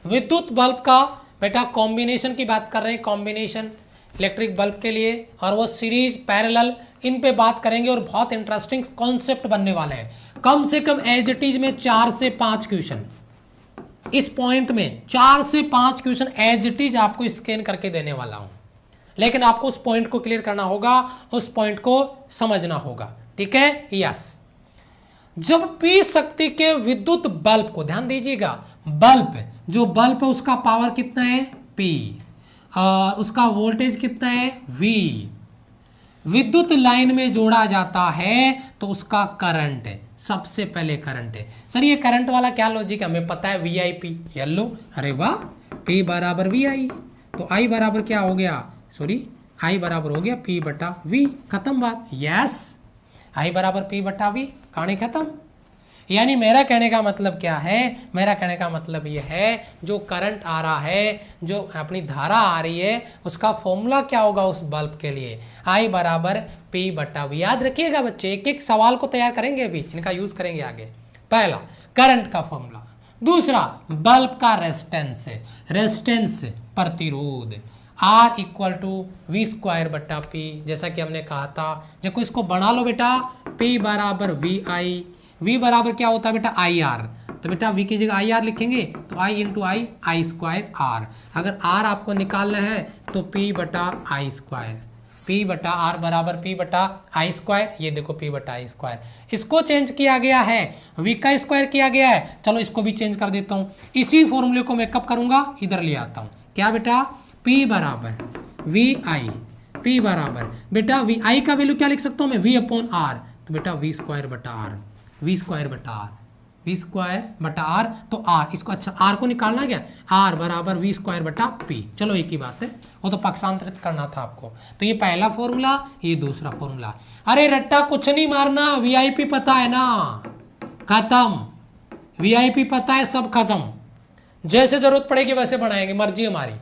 विद्युत बल्ब का बेटा कॉम्बिनेशन की बात कर रहे हैं, कॉम्बिनेशन इलेक्ट्रिक बल्ब के लिए, और वो सीरीज पैरेलल इन पे बात करेंगे और बहुत इंटरेस्टिंग कॉन्सेप्ट बनने वाले हैं। कम से कम एज इट इज में 4 से 5 क्वेश्चन इस पॉइंट में, 4 से 5 क्वेश्चन एज इट इज आपको स्कैन करके देने वाला हूं, लेकिन आपको उस पॉइंट को क्लियर करना होगा, उस पॉइंट को समझना होगा, ठीक है। यस, जब पी शक्ति के विद्युत बल्ब को, ध्यान दीजिएगा, बल्ब जो बल्ब है उसका पावर कितना है P, और उसका वोल्टेज कितना है V, विद्युत लाइन में जोड़ा जाता है तो उसका करंट है, सबसे पहले करंट है। सर ये करंट वाला क्या लॉजिक है, हमें पता है VIP, येलो, अरे वाह, P बराबर VI, तो I बराबर क्या हो गया, सॉरी I बराबर हो गया P बटा V, खत्म बात। यस, I बराबर P बटा V, कहानी खत्म। यानी मेरा कहने का मतलब क्या है, मेरा कहने का मतलब ये है, जो करंट आ रहा है, जो अपनी धारा आ रही है, उसका फॉर्मूला क्या होगा उस बल्ब के लिए, I बराबर P बटा V। याद रखिएगा बच्चे, एक एक सवाल को तैयार करेंगे, अभी इनका यूज करेंगे आगे। पहला करंट का फॉर्मूला, दूसरा बल्ब का रेजिस्टेंस, रेजिस्टेंस प्रतिरोध R equal to V square बटा P, जैसा कि हमने कहा था। देखो इसको बना लो बेटा, P बराबर VI, V बराबर क्या होता है बेटा IR, तो बेटा V की जगह IR लिखेंगे तो I into I square R, अगर R आपको निकालना है तो P बटा I स्क्वायर, P बटा R बराबर P बटा I स्क्वायर, ये देखो P बटा I स्क्वायर, इसको चेंज किया गया है, V का स्क्वायर किया गया है, चलो इसको भी चेंज कर देता हूँ, इसी फॉर्मूले को मैं कब करूंगा, इधर ले आता हूँ, क्या बेटा P बराबर VI, P बराबर बेटा VI का वैल्यू क्या लिख सकता हूँ मैं, V अपॉन R, तो बेटा V स्क्वायर बटा R, V स्क्वायर बटा R, V स्क्वायर बटा R, तो R इसको, अच्छा R को निकालना क्या, R बराबर V स्क्वायर बटा P, चलो एक ही बात है, वो तो पक्षांतरित करना था आपको। तो ये पहला फॉर्मूला, ये दूसरा फॉर्मूला। अरे रट्टा कुछ नहीं मारना, VIP पता है ना, खत्म, VIP पता है, सब खत्म, जैसे जरूरत पड़ेगी वैसे बनाएंगे, मर्जी हमारी,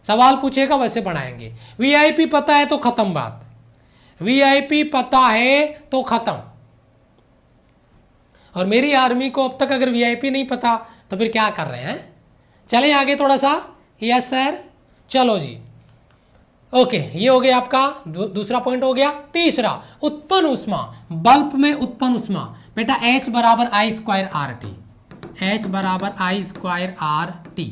सवाल पूछेगा वैसे बनाएंगे। VIP पता है तो खत्म बात, VIP पता है तो खत्म। और मेरी आर्मी को अब तक अगर VIP नहीं पता तो फिर क्या कर रहे हैं, चलें आगे थोड़ा सा। यस सर, चलो जी, ओके, ये हो गया आपका दूसरा पॉइंट हो गया। तीसरा, उत्पन्न ऊष्मा, बल्ब में उत्पन्न ऊष्मा, बेटा H बराबर I स्क्वायर RT, H बराबर I स्क्वायर RT,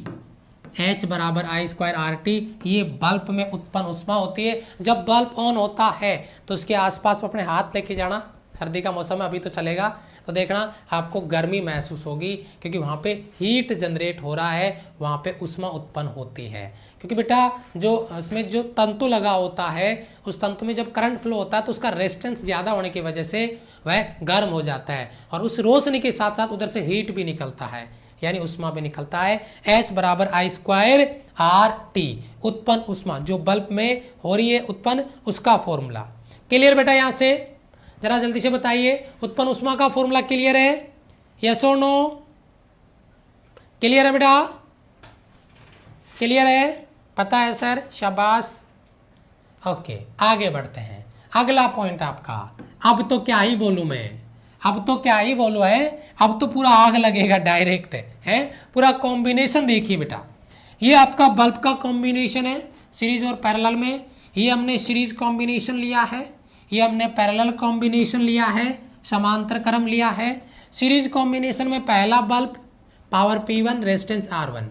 H बराबर I स्क्वायर RT, ये बल्ब में उत्पन्न ऊष्मा होती है। जब बल्ब ऑन होता है तो उसके आसपास अपने हाथ लेके जाना, सर्दी का मौसम है अभी तो चलेगा, तो देखना आपको गर्मी महसूस होगी, क्योंकि वहाँ पे हीट जनरेट हो रहा है, वहाँ पे ऊष्मा उत्पन्न होती है। क्योंकि बेटा जो उसमें जो तंतु लगा होता है, उस तंतु में जब करंट फ्लो होता है तो उसका रेजिस्टेंस ज़्यादा होने की वजह से वह गर्म हो जाता है, और उस रोशनी के साथ साथ उधर से हीट भी निकलता है, यानी ऊष्मा भी निकलता है। H बराबर I स्क्वायर RT, उत्पन्न ऊष्मा जो बल्ब में हो रही है उत्पन्न, उसका फॉर्मूला क्लियर बेटा। यहाँ से जरा जल्दी से बताइए, उत्पन्न ऊष्मा का फॉर्मूला क्लियर है, यस और नो, क्लियर है बेटा, क्लियर है, पता है सर, शाबाश। ओके, आगे बढ़ते हैं, अगला पॉइंट आपका, अब तो क्या ही बोलूं मैं, अब तो क्या ही बोलूं है, अब तो पूरा आग लगेगा डायरेक्ट है, पूरा कॉम्बिनेशन देखिए बेटा, ये आपका बल्ब का कॉम्बिनेशन है सीरीज और पैरेलल में, ये हमने सीरीज कॉम्बिनेशन लिया है, ये हमने पैरेलल कॉम्बिनेशन लिया है, समांतर क्रम लिया है। सीरीज कॉम्बिनेशन में पहला bulb power P1 resistance R1,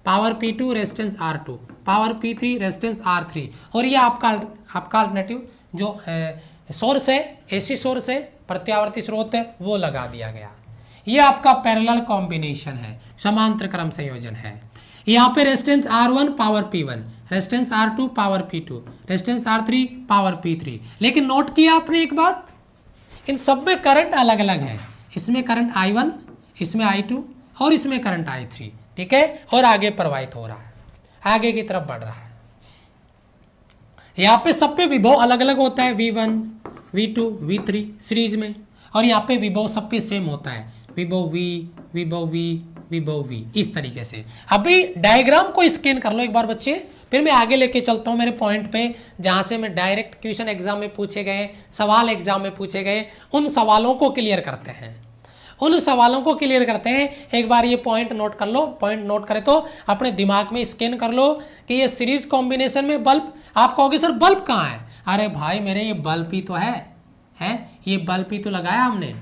power P2 resistance R2, power P3 resistance R3, और ये आपका अल्टरनेटिव जो सोर्स है, AC सोर्स है, प्रत्यावर्ती स्रोत है, वो लगा दिया गया। ये आपका पैरेलल कॉम्बिनेशन है, समांतर क्रम संयोजन है। यहाँ पे resistance R1 power P1, resistance R2 power P2, resistance R3 power P3। लेकिन नोट किया आपने एक बात, इन सब में करंट अलग अलग है, इसमें करंट I1, इसमें I2 और इसमें करंट I3, ठीक है, और आगे प्रवाहित हो रहा है, आगे की तरफ बढ़ रहा है। यहाँ पे सब पे विभव अलग अलग होता है, V1, V2, V3 सीरीज में, और यहाँ पे विभव सब पे सेम होता है, विभव V, विभव V, विभव V, इस तरीके से। अभी डायग्राम को स्कैन कर लो एक बार बच्चे, फिर मैं आगे लेके चलता हूं मेरे पॉइंट पे, जहां से मैं डायरेक्ट क्वेश्चन एग्जाम में पूछे गए, सवाल एग्जाम में पूछे गए, उन सवालों को क्लियर करते हैं, उन सवालों को क्लियर करते हैं। एक बार ये पॉइंट नोट कर लो, पॉइंट नोट करे तो अपने दिमाग में स्कैन कर लो कि ये सीरीज कॉम्बिनेशन में बल्ब, आप कहोगे सर बल्ब कहाँ है? अरे भाई मेरे ये बल्ब ही तो है ये बल्ब ही तो लगाया हमने,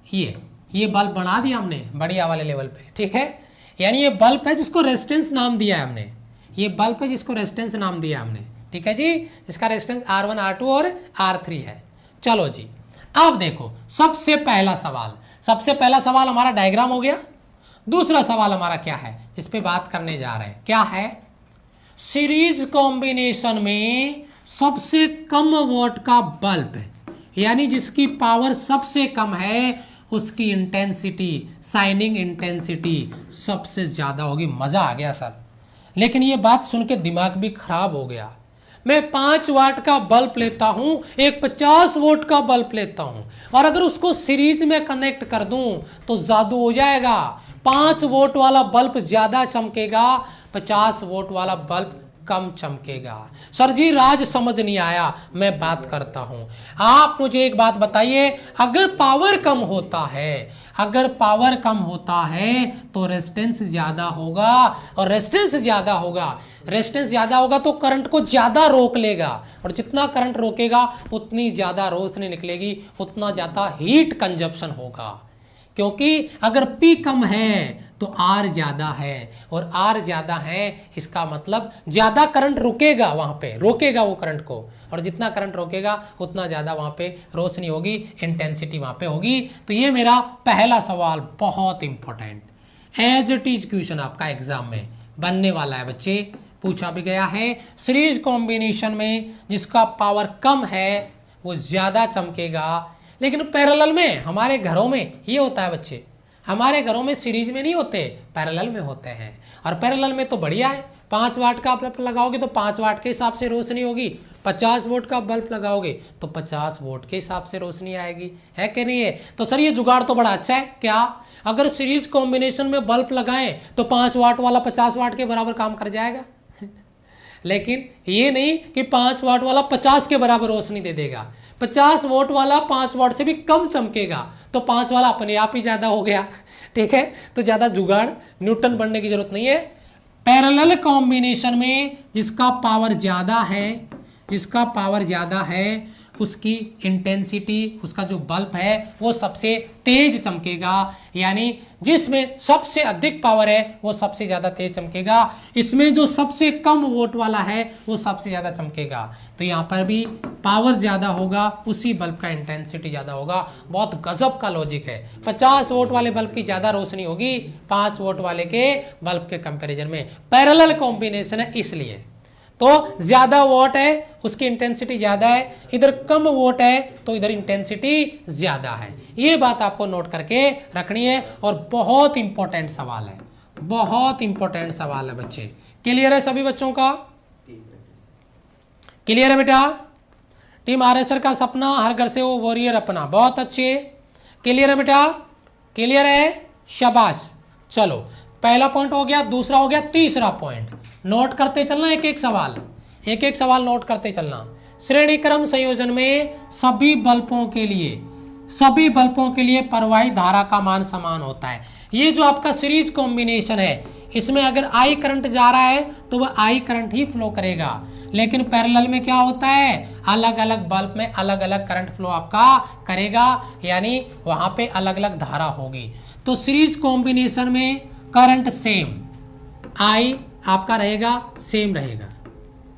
ये बल्ब बना दिया हमने बढ़िया वाले लेवल पे, ठीक है। यानी ये बल्ब है जिसको रेजिस्टेंस नाम दिया है हमने, ये बल्ब है जिसको रेजिस्टेंस नाम दिया हमने, ठीक है जी, जिसका रेजिस्टेंस R1 R2 और R3 है। चलो जी, अब देखो सबसे पहला सवाल हमारा डायग्राम हो गया। दूसरा सवाल हमारा क्या है जिस पे बात करने जा रहे हैं, क्या है? सीरीज कॉम्बिनेशन में सबसे कम वोट का बल्ब है, यानी जिसकी पावर सबसे कम है, उसकी इंटेंसिटी, शाइनिंग इंटेंसिटी सबसे ज्यादा होगी। मजा आ गया सर, लेकिन ये बात सुन के दिमाग भी खराब हो गया। मैं 5 वाट का बल्ब लेता हूं, एक 50 वोट का बल्ब लेता हूं, और अगर उसको सीरीज में कनेक्ट कर दूं तो जादू हो जाएगा। 5 वोट वाला बल्ब ज्यादा चमकेगा, 50 वोट वाला बल्ब कम चमकेगा। सर जी राज समझ नहीं आया, मैं बात करता हूं। आप मुझे एक बात बताइए, अगर पावर कम होता है तो रेजिस्टेंस ज्यादा होगा, और रेजिस्टेंस ज्यादा होगा तो करंट को ज्यादा रोक लेगा, और जितना करंट रोकेगा उतनी ज्यादा रोशनी निकलेगी, उतना ज्यादा हीट कंजप्शन होगा। क्योंकि अगर P कम है तो R ज्यादा है, और R ज्यादा है इसका मतलब ज्यादा करंट रुकेगा, वहां पे रोकेगा वो करंट को, और जितना करंट रोकेगा उतना ज्यादा वहां पे रोशनी होगी, इंटेंसिटी वहां पे होगी। तो ये मेरा पहला सवाल बहुत important, as it is question आपका एग्जाम में बनने वाला है बच्चे, पूछा भी गया है। सीरीज कॉम्बिनेशन में जिसका पावर कम है वो ज्यादा चमकेगा, लेकिन पैरेलल में हमारे घरों में ये होता है बच्चे, हमारे घरों में सीरीज में नहीं होते, पैरेलल में होते हैं। और पैरेलल में तो बढ़िया है, 5 वाट का बल्ब लगाओगे तो 5 वाट के हिसाब से रोशनी होगी, 50 वोट का बल्ब लगाओगे तो 50 वोट के हिसाब से रोशनी आएगी, है कि नहीं है? तो सर ये जुगाड़ तो बड़ा अच्छा है। क्या अगर सीरीज कॉम्बिनेशन में बल्ब लगाएं तो 5 वाट वाला 50 वाट के बराबर काम कर जाएगा? लेकिन ये नहीं कि 5 वाट वाला 50 के बराबर रोशनी दे देगा, 50 वोट वाला 5 वाट से भी कम चमकेगा, तो 5 वाला अपने आप ही ज्यादा हो गया, ठीक है। तो ज्यादा जुगाड़ न्यूटन बनने की जरूरत नहीं है। पैरेलल कॉम्बिनेशन में जिसका पावर ज्यादा है उसकी इंटेंसिटी, उसका जो बल्ब है वो सबसे तेज चमकेगा, यानी जिसमें सबसे अधिक पावर है वो सबसे ज्यादा तेज चमकेगा, इसमें जो सबसे कम वोट वाला है वो सबसे ज्यादा चमकेगा। तो यहाँ पर भी पावर ज्यादा होगा, उसी बल्ब का इंटेंसिटी ज्यादा होगा। बहुत गजब का लॉजिक है। 50 वोट वाले बल्ब की ज्यादा रोशनी होगी 5 वोट वाले के बल्ब के कंपैरिजन में। पैरेलल कॉम्बिनेशन है इसलिए, तो ज्यादा वोट है उसकी इंटेंसिटी ज्यादा है, इधर कम वोट है तो इधर इंटेंसिटी ज्यादा है। ये बात आपको नोट करके रखनी है, और बहुत इंपॉर्टेंट सवाल है, बहुत इंपॉर्टेंट सवाल है बच्चे। क्लियर है सभी बच्चों का? क्लियर है बेटा? टीम आरएसआर का सपना हर घर से वो वॉरियर अपना, बहुत अच्छे। क्लियर है बेटा? क्लियर है, शाबाश। चलो पहला पॉइंट हो गया, दूसरा हो गया, तीसरा पॉइंट नोट करते चलना, एक एक सवाल नोट करते चलना। श्रेणी क्रम संयोजन में सभी बल्बों के लिए प्रवाहित धारा का मान समान होता है। ये जो आपका सीरीज कॉम्बिनेशन है इसमें अगर I करंट जा रहा है तो वह I करंट ही फ्लो करेगा, लेकिन पैरेलल में क्या होता है, अलग अलग बल्ब में अलग अलग करंट फ्लो आपका करेगा, यानी वहां पे अलग अलग धारा होगी। तो सीरीज कॉम्बिनेशन में करंट सेम, I आपका रहेगा, सेम रहेगा,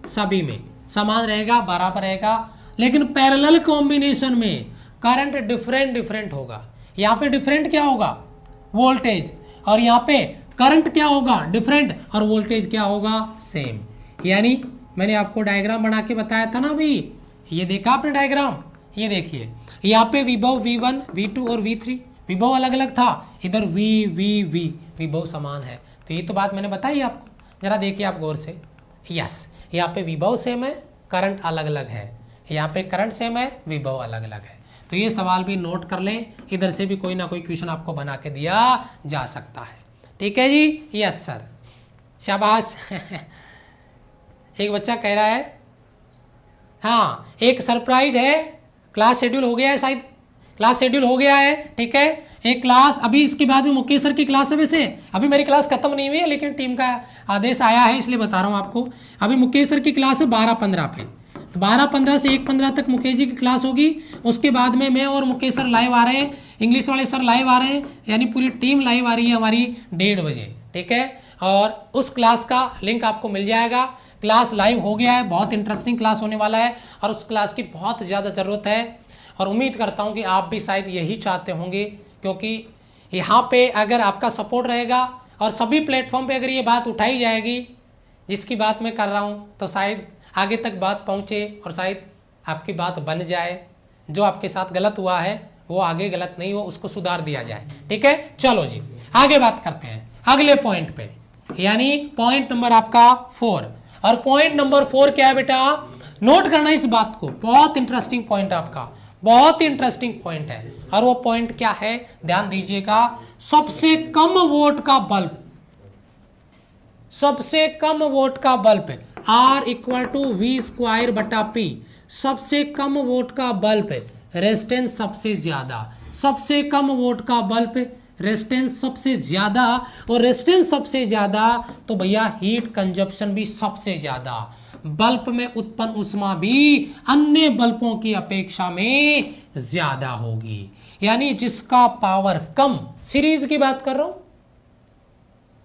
सभी में समान रहेगा, बराबर रहेगा। लेकिन पैरेलल कॉम्बिनेशन में करंट डिफरेंट होगा। यहाँ पे डिफरेंट क्या होगा, वोल्टेज, और यहाँ पे करंट क्या होगा, डिफरेंट, और वोल्टेज क्या होगा, सेम। यानी मैंने आपको डायग्राम बना के बताया था ना अभी, ये देखा आपने डायग्राम, ये देखिए यहाँ पे विभव V1 V2 और V3 विभव अलग अलग था, इधर V विभव समान है। तो ये तो बात मैंने बताई आपको, जरा देखिए आप गौर से। यस, यहाँ पे विभव सेम है, करंट अलग अलग है, यहाँ पे करंट सेम है, विभव अलग अलग है। तो ये सवाल भी नोट कर लें, इधर से भी कोई ना कोई क्वेश्चन आपको बना के दिया जा सकता है। ठीक है जी, यस सर, शाबाश। एक बच्चा कह रहा है हाँ एक सरप्राइज है, क्लास शेड्यूल हो गया है, शायद क्लास शेड्यूल हो गया है, ठीक है। एक क्लास अभी इसके बाद में मुकेश सर की क्लास है, वैसे अभी मेरी क्लास खत्म नहीं हुई है लेकिन टीम का आदेश आया है इसलिए बता रहा हूँ आपको। अभी मुकेश सर की क्लास है 12-15 पे, तो 12-15 से 1-15 तक मुकेश जी की क्लास होगी। उसके बाद में मैं और मुकेश सर लाइव आ रहे हैं, इंग्लिश वाले सर लाइव आ रहे हैं, यानी पूरी टीम लाइव आ रही है हमारी 1:30 बजे, ठीक है। और उस क्लास का लिंक आपको मिल जाएगा। क्लास लाइव हो गया है, बहुत इंटरेस्टिंग क्लास होने वाला है और उस क्लास की बहुत ज़्यादा ज़रूरत है और उम्मीद करता हूँ कि आप भी शायद यही चाहते होंगे, क्योंकि यहाँ पे अगर आपका सपोर्ट रहेगा और सभी प्लेटफॉर्म पे अगर ये बात उठाई जाएगी जिसकी बात मैं कर रहा हूँ, तो शायद आगे तक बात पहुँचे और शायद आपकी बात बन जाए। जो आपके साथ गलत हुआ है वो आगे गलत नहीं हो, उसको सुधार दिया जाए, ठीक है। चलो जी आगे बात करते हैं अगले पॉइंट पे, यानी पॉइंट नंबर आपका 4। और पॉइंट नंबर 4 क्या है बेटा, नोट करना इस बात को, बहुत इंटरेस्टिंग पॉइंट आपका, बहुत इंटरेस्टिंग पॉइंट है। और वो पॉइंट क्या है, ध्यान दीजिएगा, सबसे कम वोट का बल्ब, सबसे कम वोट का बल्ब R = V²/P, सबसे कम वोट का बल्ब रेजिस्टेंस सबसे ज्यादा, सबसे कम वोट का बल्ब रेजिस्टेंस सबसे ज्यादा, और रेजिस्टेंस सबसे ज्यादा तो भैया हीट कंजप्शन भी सबसे ज्यादा, बल्ब में उत्पन्न ऊष्मा भी अन्य बल्बों की अपेक्षा में ज्यादा होगी। यानी जिसका पावर कम, सीरीज की बात कर रहा हूं,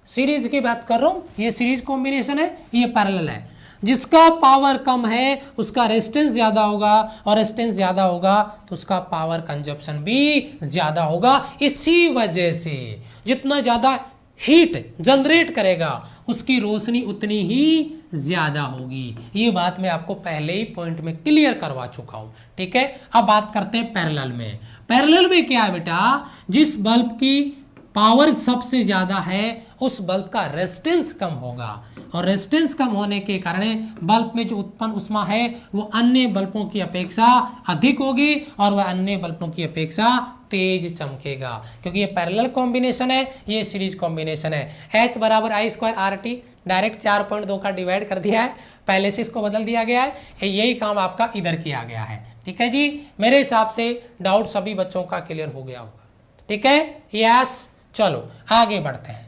सीरीज की बात कर रहा हूं, ये सीरीज कॉम्बिनेशन है, ये पैरेलल है। जिसका पावर कम है उसका रेजिस्टेंस ज्यादा होगा, और रेजिस्टेंस ज्यादा होगा तो उसका पावर कंजप्शन भी ज्यादा होगा। इसी वजह से जितना ज्यादा हीट जनरेट करेगा उसकी रोशनी उतनी ही ज्यादा होगी। ये बात मैं आपको पहले ही पॉइंट में क्लियर करवा चुका हूं, ठीक है। अब बात करते हैं पैरेलल में। पैरेलल में क्या है बेटा, जिस बल्ब की पावर सबसे ज्यादा है उस बल्ब का रेजिस्टेंस कम होगा, और रेजिस्टेंस कम होने के कारण बल्ब में जो उत्पन्न ऊष्मा है वो अन्य बल्बों की अपेक्षा अधिक होगी, और वह अन्य बल्बों की अपेक्षा तेज चमकेगा, क्योंकि ये पैरेलल कॉम्बिनेशन है, ये सीरीज कॉम्बिनेशन है। H = I²RT, डायरेक्ट 4.2 का डिवाइड कर दिया है, पहले से इसको बदल दिया गया है, यही काम आपका इधर किया गया है, ठीक है जी। मेरे हिसाब से डाउट सभी बच्चों का क्लियर हो गया होगा, ठीक है, यस। चलो आगे बढ़ते हैं।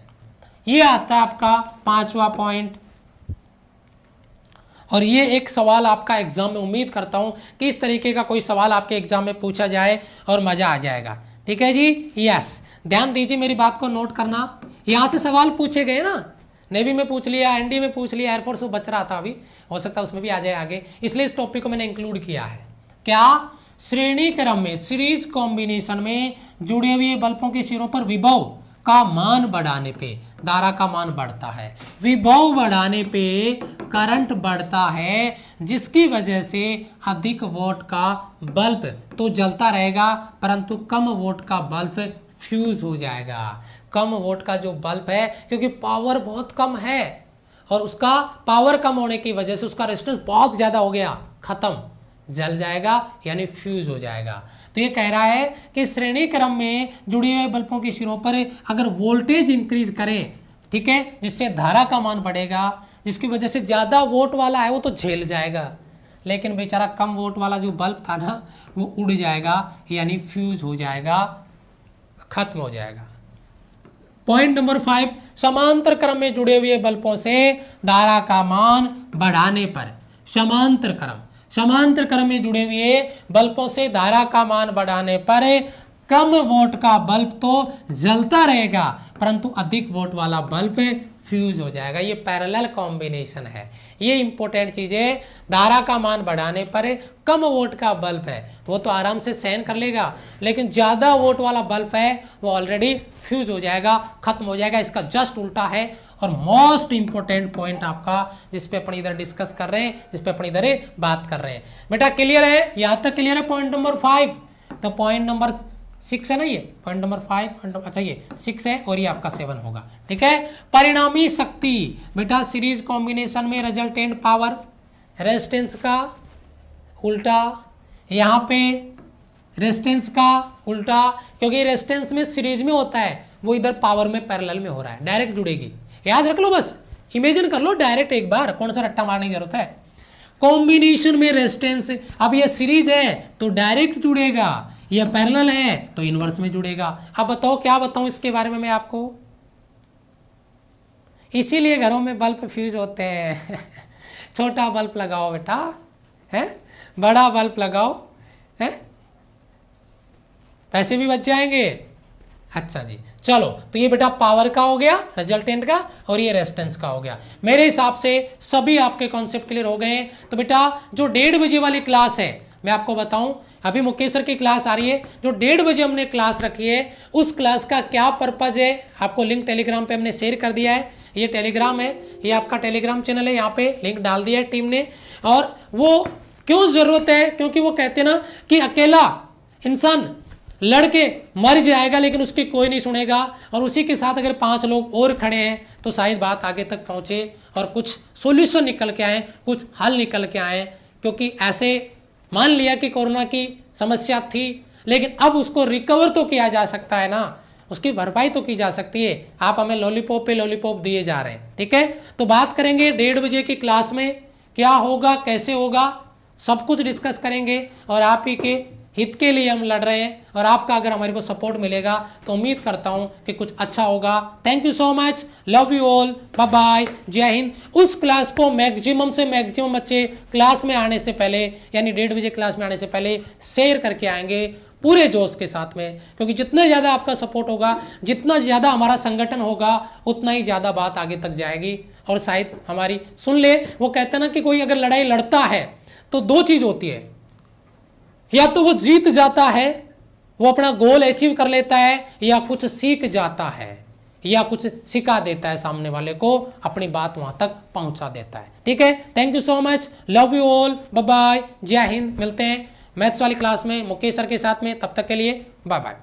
ये आता है आपका 5वां पॉइंट, और ये एक सवाल आपका एग्जाम में, उम्मीद करता हूं कि इस तरीके का कोई सवाल आपके एग्जाम में पूछा जाए और मजा आ जाएगा, ठीक है जी, यस। ध्यान दीजिए, मेरी बात को नोट करना। यहां से सवाल पूछे गए ना, नेवी में पूछ लिया, एनडी में पूछ लिया, एयरफोर्स में बच रहा था, अभी हो सकता है उसमें भी आ जाए आगे, इसलिए इस टॉपिक को मैंने इंक्लूड किया है। क्या, श्रेणी क्रम में सीरीज कॉम्बिनेशन में जुड़े हुए बल्बों के सिरों पर विभव का मान बढ़ाने पे धारा का मान बढ़ता है, विभव बढ़ाने पे करंट बढ़ता है, जिसकी वजह से अधिक वोट का बल्ब तो जलता रहेगा परंतु कम वोट का बल्ब फ्यूज हो जाएगा। कम वोट का जो बल्ब है, क्योंकि पावर बहुत कम है और उसका पावर कम होने की वजह से उसका रेजिस्टेंस बहुत ज्यादा हो गया, खत्म, जल जाएगा यानी फ्यूज हो जाएगा। तो ये कह रहा है कि श्रेणी क्रम में जुड़े हुए बल्बों के सिरों पर अगर वोल्टेज इंक्रीज करें, ठीक है, जिससे धारा का मान बढ़ेगा, जिसकी वजह से ज्यादा वोट वाला है वो तो झेल जाएगा, लेकिन बेचारा कम वोट वाला जो बल्ब था ना वो उड़ जाएगा, यानी फ्यूज हो जाएगा, खत्म हो जाएगा। पॉइंट नंबर 5, समांतर क्रम में जुड़े हुए बल्बों से धारा का मान बढ़ाने पर, समांतर क्रम में जुड़े हुए बल्बों से धारा का मान बढ़ाने पर कम वोट का बल्ब तो जलता रहेगा परंतु अधिक वोट वाला बल्ब फ्यूज हो जाएगा। ये पैरेलल कॉम्बिनेशन है, ये इंपॉर्टेंट चीज है। धारा का मान बढ़ाने पर कम वोट का बल्ब है वो तो आराम से सहन कर लेगा, लेकिन ज्यादा वोट वाला बल्ब है वो ऑलरेडी फ्यूज हो जाएगा, खत्म हो जाएगा। इसका जस्ट उल्टा है और मोस्ट इंपॉर्टेंट पॉइंट आपका जिस पे अपन इधर डिस्कस कर रहे हैं, जिस पे अपन इधर बात कर रहे हैं। बेटा क्लियर है, यहां तक क्लियर है पॉइंट नंबर 5। तो पॉइंट नंबर 6 है ना, ये पॉइंट नंबर 5, अच्छा ये 6 है और ये आपका 7 होगा, ठीक है। परिणामी शक्ति, बेटा सीरीज कॉम्बिनेशन में रिजल्टेंट पावर रेजिस्टेंस का उल्टा, यहाँ पे रेजिस्टेंस का उल्टा, क्योंकि रेजिस्टेंस में सीरीज में होता है, वो इधर पावर में पैरेलल में हो रहा है, डायरेक्ट जुड़ेगी। याद रख लो, बस इमेजिन कर लो डायरेक्ट एक बार, कौन सा रट्टा मारने की जरूरत है। कॉम्बिनेशन में रेजिस्टेंस, अब ये सीरीज है तो डायरेक्ट जुड़ेगा, ये पैरेलल है तो इनवर्स में जुड़ेगा। अब बताओ क्या बताऊं इसके बारे में मैं आपको, इसीलिए घरों में बल्ब फ्यूज होते हैं। छोटा बल्ब लगाओ बेटा, है बड़ा बल्ब लगाओ, है पैसे भी बच जाएंगे। अच्छा जी, चलो तो ये बेटा पावर का हो गया, रिजल्टेंट का, और ये रेजिस्टेंस का हो गया। मेरे हिसाब से सभी आपके कॉन्सेप्ट क्लियर हो गए हैं। तो बेटा जो 1:30 बजे वाली क्लास है, मैं आपको बताऊं, अभी मुकेश सर की क्लास आ रही है, जो 1:30 बजे हमने क्लास रखी है, उस क्लास का क्या पर्पज है, आपको लिंक टेलीग्राम पे हमने शेयर कर दिया है। ये टेलीग्राम है, ये आपका टेलीग्राम चैनल है, यहाँ पे लिंक डाल दिया है टीम ने। और वो क्यों जरूरत है, क्योंकि वो कहते हैं ना कि अकेला इंसान लड़के मर जाएगा लेकिन उसकी कोई नहीं सुनेगा, और उसी के साथ अगर 5 लोग और खड़े हैं तो शायद बात आगे तक पहुंचे और कुछ सॉल्यूशन निकल के आए, कुछ हल निकल के आए। क्योंकि ऐसे मान लिया कि कोरोना की समस्या थी, लेकिन अब उसको रिकवर तो किया जा सकता है ना, उसकी भरपाई तो की जा सकती है। आप हमें लॉलीपॉप पे लॉलीपॉप दिए जा रहे हैं, ठीक है। तो बात करेंगे 1:30 बजे की क्लास में क्या होगा, कैसे होगा, सब कुछ डिस्कस करेंगे। और आप ही के हित के लिए हम लड़ रहे हैं, और आपका अगर हमारे को सपोर्ट मिलेगा तो उम्मीद करता हूं कि कुछ अच्छा होगा। Thank you so much, love you all, bye bye, जय हिंद। उस क्लास को मैक्सिमम से मैक्सिमम बच्चे क्लास में आने से पहले, यानी 1:30 बजे क्लास में आने से पहले शेयर करके आएंगे पूरे जोश के साथ में, क्योंकि जितना ज़्यादा आपका सपोर्ट होगा, जितना ज़्यादा हमारा संगठन होगा, उतना ही ज़्यादा बात आगे तक जाएगी और शायद हमारी सुन ले। वो कहते हैं ना कि कोई अगर लड़ाई लड़ता है तो 2 चीज़ होती है, या तो वो जीत जाता है, वो अपना गोल अचीव कर लेता है, या कुछ सीख जाता है, या कुछ सिखा देता है सामने वाले को, अपनी बात वहां तक पहुंचा देता है। ठीक है, thank you so much, love you all, bye bye, जय हिंद। मिलते हैं मैथ्स वाली क्लास में मुकेश सर के साथ में, तब तक के लिए बाय बाय।